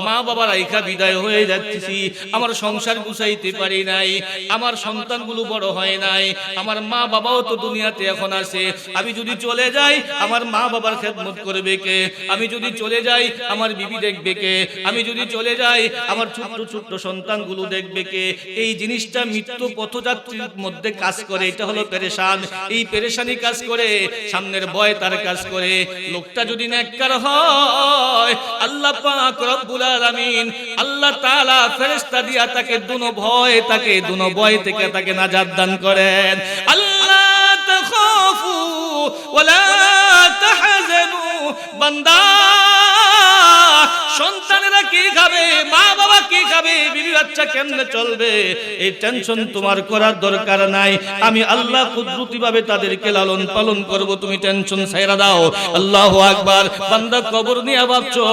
মা বাবা রাইখা বিদায় হয়ে যাচ্ছি, আমার সংসার গুছাইতে পারি নাই, আমার সন্তানগুলো বড় হয় নাই, আমার মা বাবাও তো দুনিয়াতে এখন আছে। আমি যদি চলে যাই আমার মা বাবার খেদমত করবে কে? আমি যদি চলে যাই আমার বিবি দেখবে কে? আমি যদি চলে যাই আমার ছোট্ট ছোট্ট সন্তানগুলো দেখবে কে? এই জিনিসটা মৃত্যু পথযাত্রীর মধ্যে কাজ করে। এটা হলো পেরেশান। এই পেরেশানি কাজ করে, সামনের ভয় তার কাজ করে। লোকটা যদি নেককার হয়, আল্লাহ পাক রব্বুল আলামিন আল্লাহ তাআলা ফেরেশতা দিয়া তাকে দুনো ভয় থেকে তাকে নাজাত দান করেন। আল্লাহ তাখাফু ওয়ালা তাহজানু। বান্দা, সন্তানেরা কি খাবে, মা বাবা কি খাবে, বিবি বাচ্চা কেমনে চলবে, এই টেনশন তোমার করার দরকার নাই। আমি আল্লাহ কুদরতি ভাবে তাদেরকে লালন পালন করব, তুমি টেনশন ছাইরা দাও। আল্লাহু আকবার। বান্দা, কবর নিয়ে ভাবছো,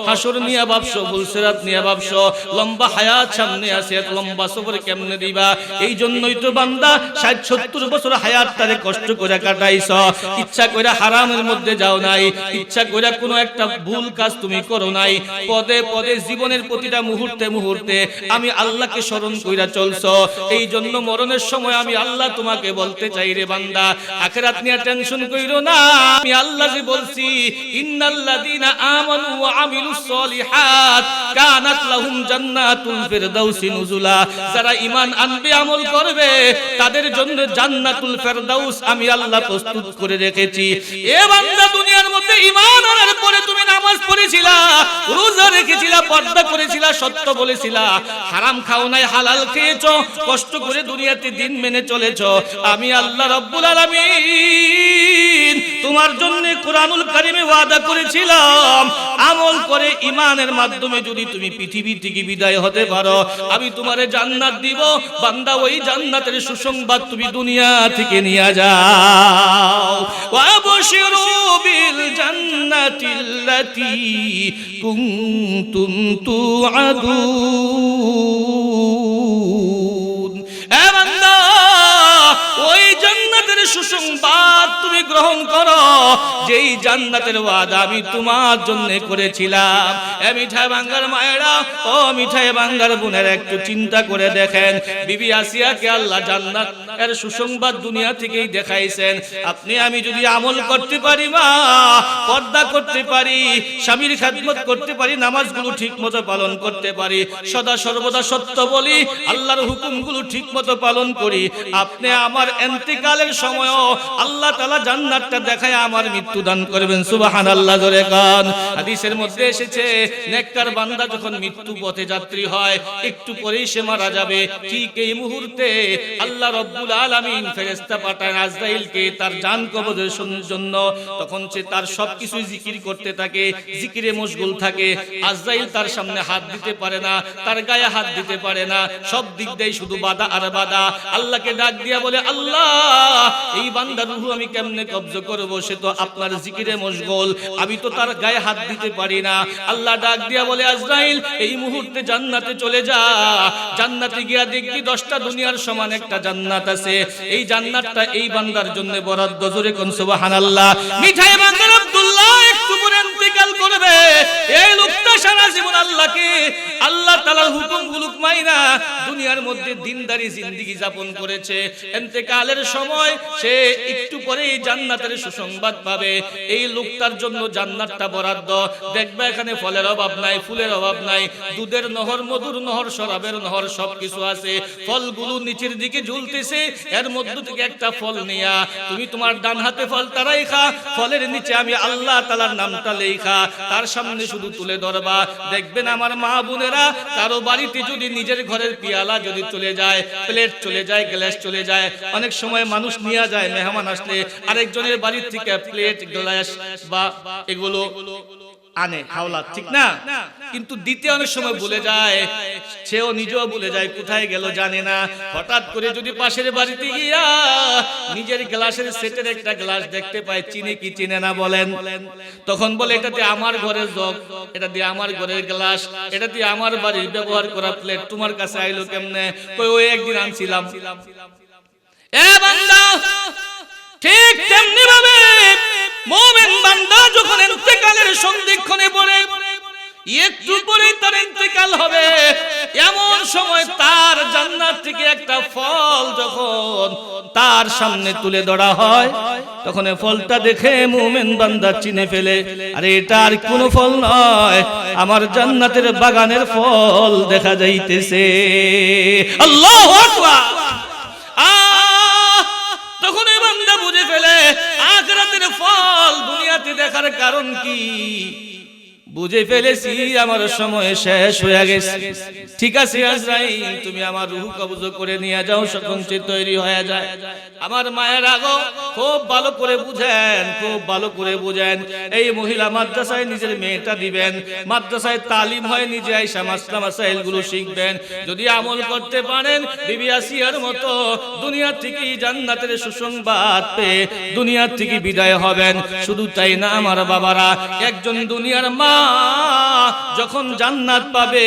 হাসর নিয়ে ভাবছো, ফুলসিরাত নিয়ে ভাবছো, লম্বা হায়াত সামনে আছে, এত লম্বা সফর কেমনে দিবা? এই জন্যই তো বান্দা 60-70 বছর হায়াতটারে কষ্ট করে কাটাইছো। ইচ্ছা করে হারামের মধ্যে যাও নাই, ইচ্ছা করে কোনো একটা ভুল কাজ তুমি করো নাই। পদে পদে জীবনের প্রতিটা মুহূর্তে মুহূর্তে আমি আল্লাহকে স্মরণ কইরা চলছো। এই জন্য মরণের সময় আমি আল্লাহ তোমাকে বলতে চাই, রে বান্দা, আখিরাত নিয়ে টেনশন কইরো না। আমি আল্লাহ যে বলছি, ইন্নাল্লাযীনা আমানু ওয়া আমিলুস সলিহাত কানাত লাহুম জান্নাতুল ফিরদাউসি নুজুলা। যারা ঈমান আনবে, আমল করবে, তাদের জন্য জান্নাতুল ফিরদাউস আমি আল্লাহ প্রস্তুত করে রেখেছি। এ বান্দা, দুনিয়ার মধ্যে ঈমান আনার পরে তুমি নামাজ পড়েছিলা, রোজা রেখেছিলা, পর্দা করেছিলা, সত্য বলেছিলা, হারাম খাও নাই, হালাল খেয়েছো, কষ্ট করে দুনিয়াতে দিন মেনে চলেছো। আমি আল্লাহ রব্বুল আলামিন তোমার জন্য কুরআনুল কারীমে ওয়াদা করেছিলাম, আমল করে ঈমানের মাধ্যমে যদি তুমি পৃথিবী থেকে বিদায় হতে পারো, আমি তোমারে জান্নাত দিব। বান্দা, ওই জান্নাতের সুসংবাদ তুমি দুনিয়া থেকে নিয়ে যাও। ওয়াবশিরু বিল জান্নাতিল্লাতী কুনতুম তুআদুন। এ বান্দা, ওই জান্নাতের সুসংবাদ তুমি গ্রহণ করো, যেই জান্নাতের ওয়াদা আমি তোমার জন্য করেছিলাম। এ মিঠাই বাঙ্গার মায়েরা, ও মিঠাই বাঙ্গার বোনের, একটু চিন্তা করে দেখেন, বিবি আসিয়াকে আল্লাহ জান্নাত এর সুসংবাদ দুনিয়া থেকেই দেখাইছেন। আপনি আমি যদি আমল করতে পারি, মা পর্দা করতে পারি, স্বামীর খেদমত করতে পারি, নামাজগুলো ঠিকমতো পালন করতে পারি, সদা সর্বদা সত্য বলি, আল্লাহর হুকুমগুলো ঠিকমতো পালন করি, আপনি আমার ইন্তেকালের সময়ও আল্লাহ তাআলা জান্নাতটা দেখায় আমার মৃত্যু দান করবেন। সুবহানাল্লাহ, জোরে কান। হাদিসের মধ্যে এসেছে, নেককার বান্দা যখন মৃত্যু পথে যাত্রী হয়, একটু পরেই সে মারা যাবে, ঠিক এই মুহূর্তে আল্লাহ রব্বুল আলামিন ফেরেশতা পাঠায় আজরাইলকে তার জান কবজের জন্য। তখন সে তার সবকিছু জিকির করতে থাকে, জিকিরে মশগুল থাকে। আজরাইল তার সামনে হাত দিতে পারে না, তার গায়ে হাত দিতে পারে না, সব দিক দিয়ে শুধু বাধা আর বাধা। আল্লাহকে ডাক দিয়া বলে, আল্লাহ, এই বান্দার রূহ আমি কেমনে কবজ করব? সে তো আপনার জিকিরে মশগুল, আমি তো তার গায়ে হাত দিতে পারি না। আল্লাহ ডাক দিয়া বলে, আজরাইল, এই মুহূর্তে জান্নাতে চলে যা। জান্নাতে গিয়া দেখবি 10টা দুনিয়ার সমান একটা জান্নাত আছে। এই জান্নাতটা এই বান্দার জন্য বরাদ্দ। জোরে কোন সুবহানাল্লাহ। মিঠাই বান্দার আব্দুল্লাহ একটু পরে ইন্তেকাল করবে। এই লোকটা লোকটা সারা জীবন আল্লাহকে আল্লাহ তাআলার হুকুমগুলো মাইনা দুনিয়ার মধ্যে দিনদারি জিন্দেগি যাপন করেছে, ইন্তেকালের সময় সে একটু পরেই জান্নাতের সুসংবাদ পাবে। এই লোকটার জন্য জান্নাতটা বরাদ্দ। দেখবে এখানে ফলের অভাব নাই, ফুলের অভাব নাই, দুধের নহর, মধুর নহর, শরাবের নহর সবকিছু আছে। ফলগুলো নিচের দিকে ঝুলতেছে, এর মধ্য থেকে একটা ফল নিয়া তুমি তোমার ডান হাতে ফলটা রাইখা ফলের নিচে আমি আল্লাহ তাআলার নামটা লেখা তার সামনে শুধু তুলে ধরবা। দেখবেন আমার মা বোনেরা, কারো বাড়িতে যদি নিজের ঘরের পিয়ালা যদি চলে যায়, প্লেট চলে যায়, গ্লাস চলে যায়, অনেক সময় মানুষ নিয়ে যায় মেহমান আসলে আরেকজনের বাড়ির থেকে প্লেট, গ্লাস বা এগুলো আনে হাওলা, ঠিক না? কিন্তু দিতে অনেক সময় ভুলে যায়, সেও নিজেও ভুলে যায়, কোথায় গেল জানে না। হঠাৎ করে যদি পাশের বাড়িতে গিয়া নিজের গ্লাসের সেটের একটা গ্লাস দেখতে পায়, চিনে কি চিনে না বলেন? তখন বলে এটা দিয়ে আমার ঘরের জগ, এটা দিয়ে আমার ঘরের গ্লাস, এটা দিয়ে আমার বাড়ির ব্যবহার করা প্লেট, তোমার কাছে আইলো কেমনে? কই ওই একদিন আনছিলাম। এ বান্দা, ঠিক তেমনি ভাবে মুমিন বান্দা যখন ইন্তেকালের সন্ধিক্ষণে পড়ে, একটু পরে তার ইন্তেকাল হবে, এমন সময় তার জান্নাত থেকে একটা ফল যখন তার সামনে তুলে ধরা হয়, তখন এই ফলটা দেখে মুমিন বান্দা চিনে ফেলে, আরে এটা আর কোনো ফল নয়, আমার জান্নাতের বাগানের ফল দেখা যাইতেছে। আল্লাহু আকবার। তখন এই বান্দা বুঝে ফেলে আখিরাতের ফল দুনিয়াতে দেখার কারণ কি। বুঝে ফেলেছি আমার সময় শেষ হয়ে গেছে, ঠিক আছে আজরাইল তুমি আমার রূহ কবজ করে নিয়ে যাও, সকঞ্চে তৈরি হয়ে যায়। আমার মায়ের আগো খুব ভালো করে বুঝেন, খুব ভালো করে বুঝেন। এই মহিলা মাদ্রাসায় নিজের মেয়েটা দিবেন, মাদ্রাসায় তালিম হয়, নিজে আইসা মাসলা মাসাইল গুলো শিখবেন। যদি আমল করতে পারেন বিবি আসিয়ার মতো দুনিয়া থেকে জান্নাতের সুসংবাদ পেয়ে দুনিয়া থেকে বিদায় হবেন। শুধু তাই না আমার বাবারা, একজন দুনিয়ার মা যখন জান্নাত পাবে,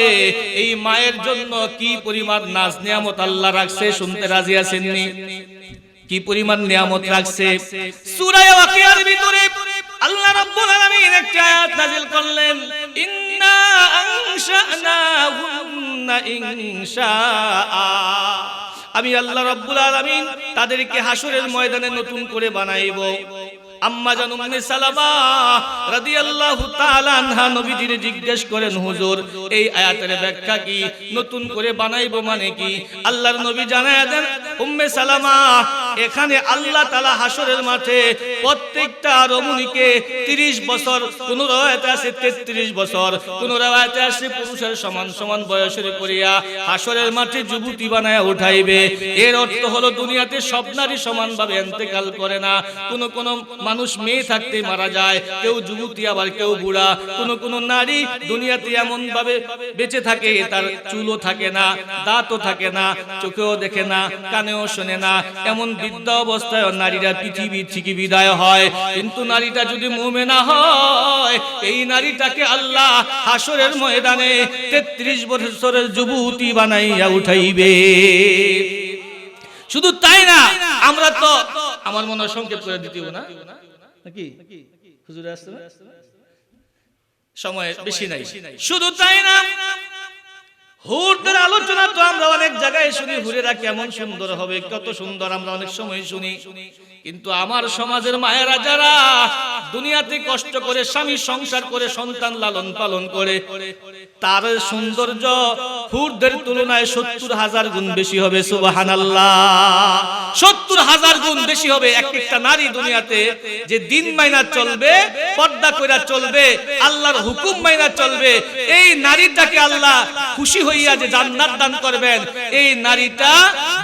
এই মায়ের জন্য কি পরিমাণ নাজ নিয়ামত আল্লাহ রাখছে, শুনতে রাজি আছেননি? কি পরিমাণ নিয়ামত রাখছে। সূরা ওয়াকিয়ার ভিতরে আল্লাহ রাব্বুল আলামিন একটা আয়াত নাযিল করলেন, ইন্না আনশানাহুন্না ইনশাআ। আমি আল্লাহ রাব্বুল আলামিন তাদেরকে হাসরের ময়দানে নতুন করে বানাইবো। আম্মা জান উম্মে সালামা রাদিয়াল্লাহু তাআলা আনহা নবীজির জিজ্ঞেস করেন, হুজুর এই আয়াতের ব্যাখ্যা কি? নতুন করে বানাইবো মানে কি? আল্লাহর নবী জানায়া দেন, উম্মে সালামা এখানে আল্লাহ তাআলা হাসরের মাঠে প্রত্যেকটা রমণীকে 30 বছর, কোন রাওয়ায়াতে আছে 33 বছর, কোন রাওয়ায়াতে আছে পুরুষের সমান সমান বয়সের করিয়া হাসরের মাঠে যুবতী বানায়া উঠাইবে। এর অর্থ হলো দুনিয়াতে সব নারী সমানভাবে ইন্তেকাল করে না। কোন মানুষ মেয়ে থাকতে মারা যায়, কেউ যুবতী আবার কেউ বুড়া। কোন নারী দুনিয়াতে এমন ভাবে বেঁচে থাকে তার চুলও থাকে না, দাঁতও থাকে না, চোখেও দেখে না, কানেও শোনে না, এমন বৃদ্ধ অবস্থায় নারীরা পৃথিবী থেকে বিদায় হয়। কিন্তু নারীটা যদি মুমিনা হয়, এই নারীটাকে আল্লাহ হাসরের ময়দানে 33 বছরের যুবতী বানাইয়া উঠাইবে। শুধু তাই না, আমরা তো আমার মনে সংক্ষেপ করে দিতেও না নাকি হুজুর আসছে না, সময় বেশি নাই। শুধু তাই না, হুরদের আলোচনা তো আমরা অনেক জায়গায় শুনি, হুরেরা কেমন সুন্দর হবে, কত সুন্দর আমরা অনেক সময় শুনি। কিন্তু আমার সমাজের মায়েরা যারা দুনিয়াতে কষ্ট করে স্বামী সংসার করে সন্তান লালন পালন করে, তার সৌন্দর্য হুরদের তুলনায় 70,000 গুণ বেশি হবে। সুবহানাল্লাহ, 70,000 গুণ বেশি হবে। একটা নারী দুনিয়াতে যে দিন মাইনা চলবে, পর্দা কইরা চলবে, আল্লাহর হুকুম মাইনা চলবে, এই নারীটাকে আল্লাহ খুশি হইয়া যে জান্নাত দান করবেন, এই নারীটা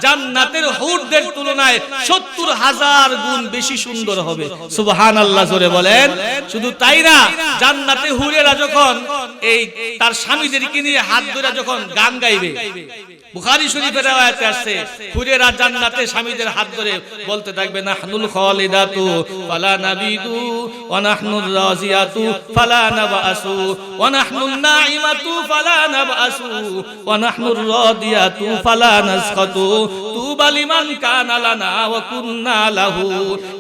জান্নাতের হুরদের তুলনায় 70,000 গুণ বেশি সুন্দর হবে। সুবহানাল্লাহ জোরে বলেন। শুধু তাই না, জান্নাতে হুরেরা যখন এই তার স্বামীদেরকে নিয়ে হাত ধরে যখন গান গাইবে, বুখারী শরীফের riwayate আছে, হুরেরা জান্নাতে স্বামীদের হাত ধরে বলতে থাকবে, নাহনুল খালিদাতু ফালা নাবিদু ওয়া নাহনুর রাজিয়াতু ফালা নাবাসু ওয়া নাহনুন নাঈমাতু ফালা নাবাসু ওয়া নাহনুর রাদিয়াতু ফালা নাসখাতু তুবা লিমান কানা লানা ওয়া কুন কুন্না লাহু।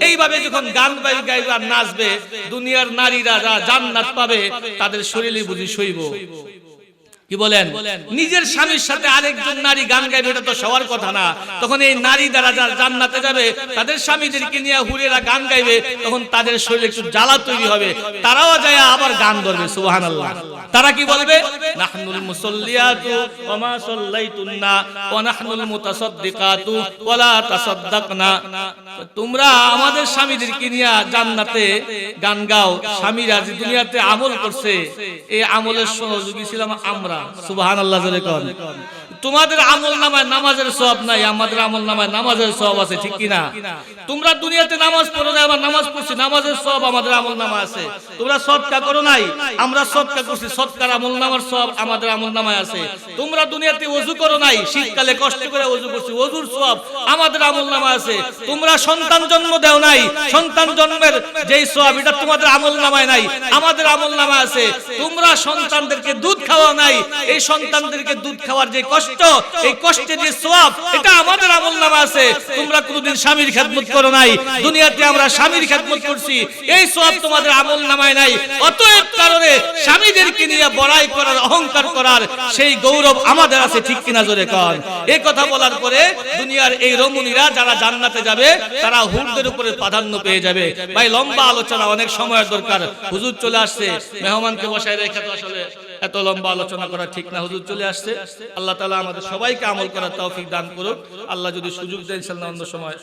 এইভাবে যখন গান গাইবে আর নাচবে, দুনিয়ার নারীরা জান্নাত পাবে, তাদের শরীরে বুঝি সইব? কি বলেন? নিজের স্বামীর সাথে আরেকজন নারী গান গাইবে, এটা তো সবার কথা না। তখন এই নারী দ্বারা যারা জান্নাতে যাবে, তাদের স্বামীদেরকে নিয়ে হুরেরা গান গাইবে, তখন তাদের শরীরে একটু জ্বালা তৈরি হবে, তারাও যায় আবার গান ধরবে। সুবহানাল্লাহ। তারা কি বলবে? নাহনুল মুসাল্লিয়াতু ওয়া মা সাল্লাইতুন্না ওয়া নাহনুল মুতাসাদ্দিকাতু ওয়া লা তাসাদ্দাকনা। তোমরা আমাদের স্বামীদেরকে নিয়ে জান্নাতে গান গাও, স্বামীরা যে দুনিয়াতে আমল করছে, এই আমলের সহযোগী ছিলাম আমরা। সুবহানাল্লাহ জোরে কোন। তোমাদের আমল নামায় নামাজের সওয়াব নাই, আমাদের আমল নামায় নামাজের সওয়াব আছে, ঠিক কি না? তোমরা দুনিয়াতে নামাজ পড়ো না, আমরা নামাজ পড়ছি, নামাজের সওয়াব আমাদের আমল নামায় আছে। তোমরা সদকা করো নাই, আমরা সদকা করছি, সদকার আমল নামার সওয়াব আমাদের আমল নামায় আছে। তোমরা দুনিয়াতে ওযু করো নাই, শীতকালে কষ্ট করে ওযু করছি, ওযুর সওয়াব আমাদের আমল নামায় আছে। তোমরা সন্তান জন্ম দাও নাই, সন্তান জন্মের যেই সওয়াব এটা তোমাদের আমল নামায় নাই, আমাদের আমল নামায় আছে। তোমরা সন্তানদেরকে দুধ খাওয়া নাই, এই সন্তানদেরকে দুধ খাওয়ার যে কষ্ট, এই কষ্টের যে সওয়াব এটা আমাদের আমল নামায় আছে। তোমরা কোনদিন স্বামীর খেদমত করো নাই, দুনিয়াতে আমরা স্বামীর খেদমত করছি, এই সওয়াব তোমাদের আমল নামায় নাই। অতএব কারণে স্বামীদেরকে নিয়ে বড়াই করার, অহংকার করার সেই গৌরব আমাদের আছে, ঠিক কিনা জোরে কোন। এই কথা বলার পরে দুনিয়ার এই রমণীরা যারা জান্নাতে যাবে, তারা হুরদের উপরে প্রাধান্য পেয়ে যাবে। ভাই লম্বা আলোচনা, অনেক সময়ের দরকার। হুজুর চলে আসছে, মেহমানকে বসায় রেখে তো আসলে এত লম্বা আলোচনা করা ঠিক না। হুজুর চলে আসছে। আল্লাহ তাআলা আমাদের সবাইকে আমল করার তৌফিক দান করুক। আল্লাহ যদি সুযোগ দেন ইনশাআল্লাহ অন্য সময়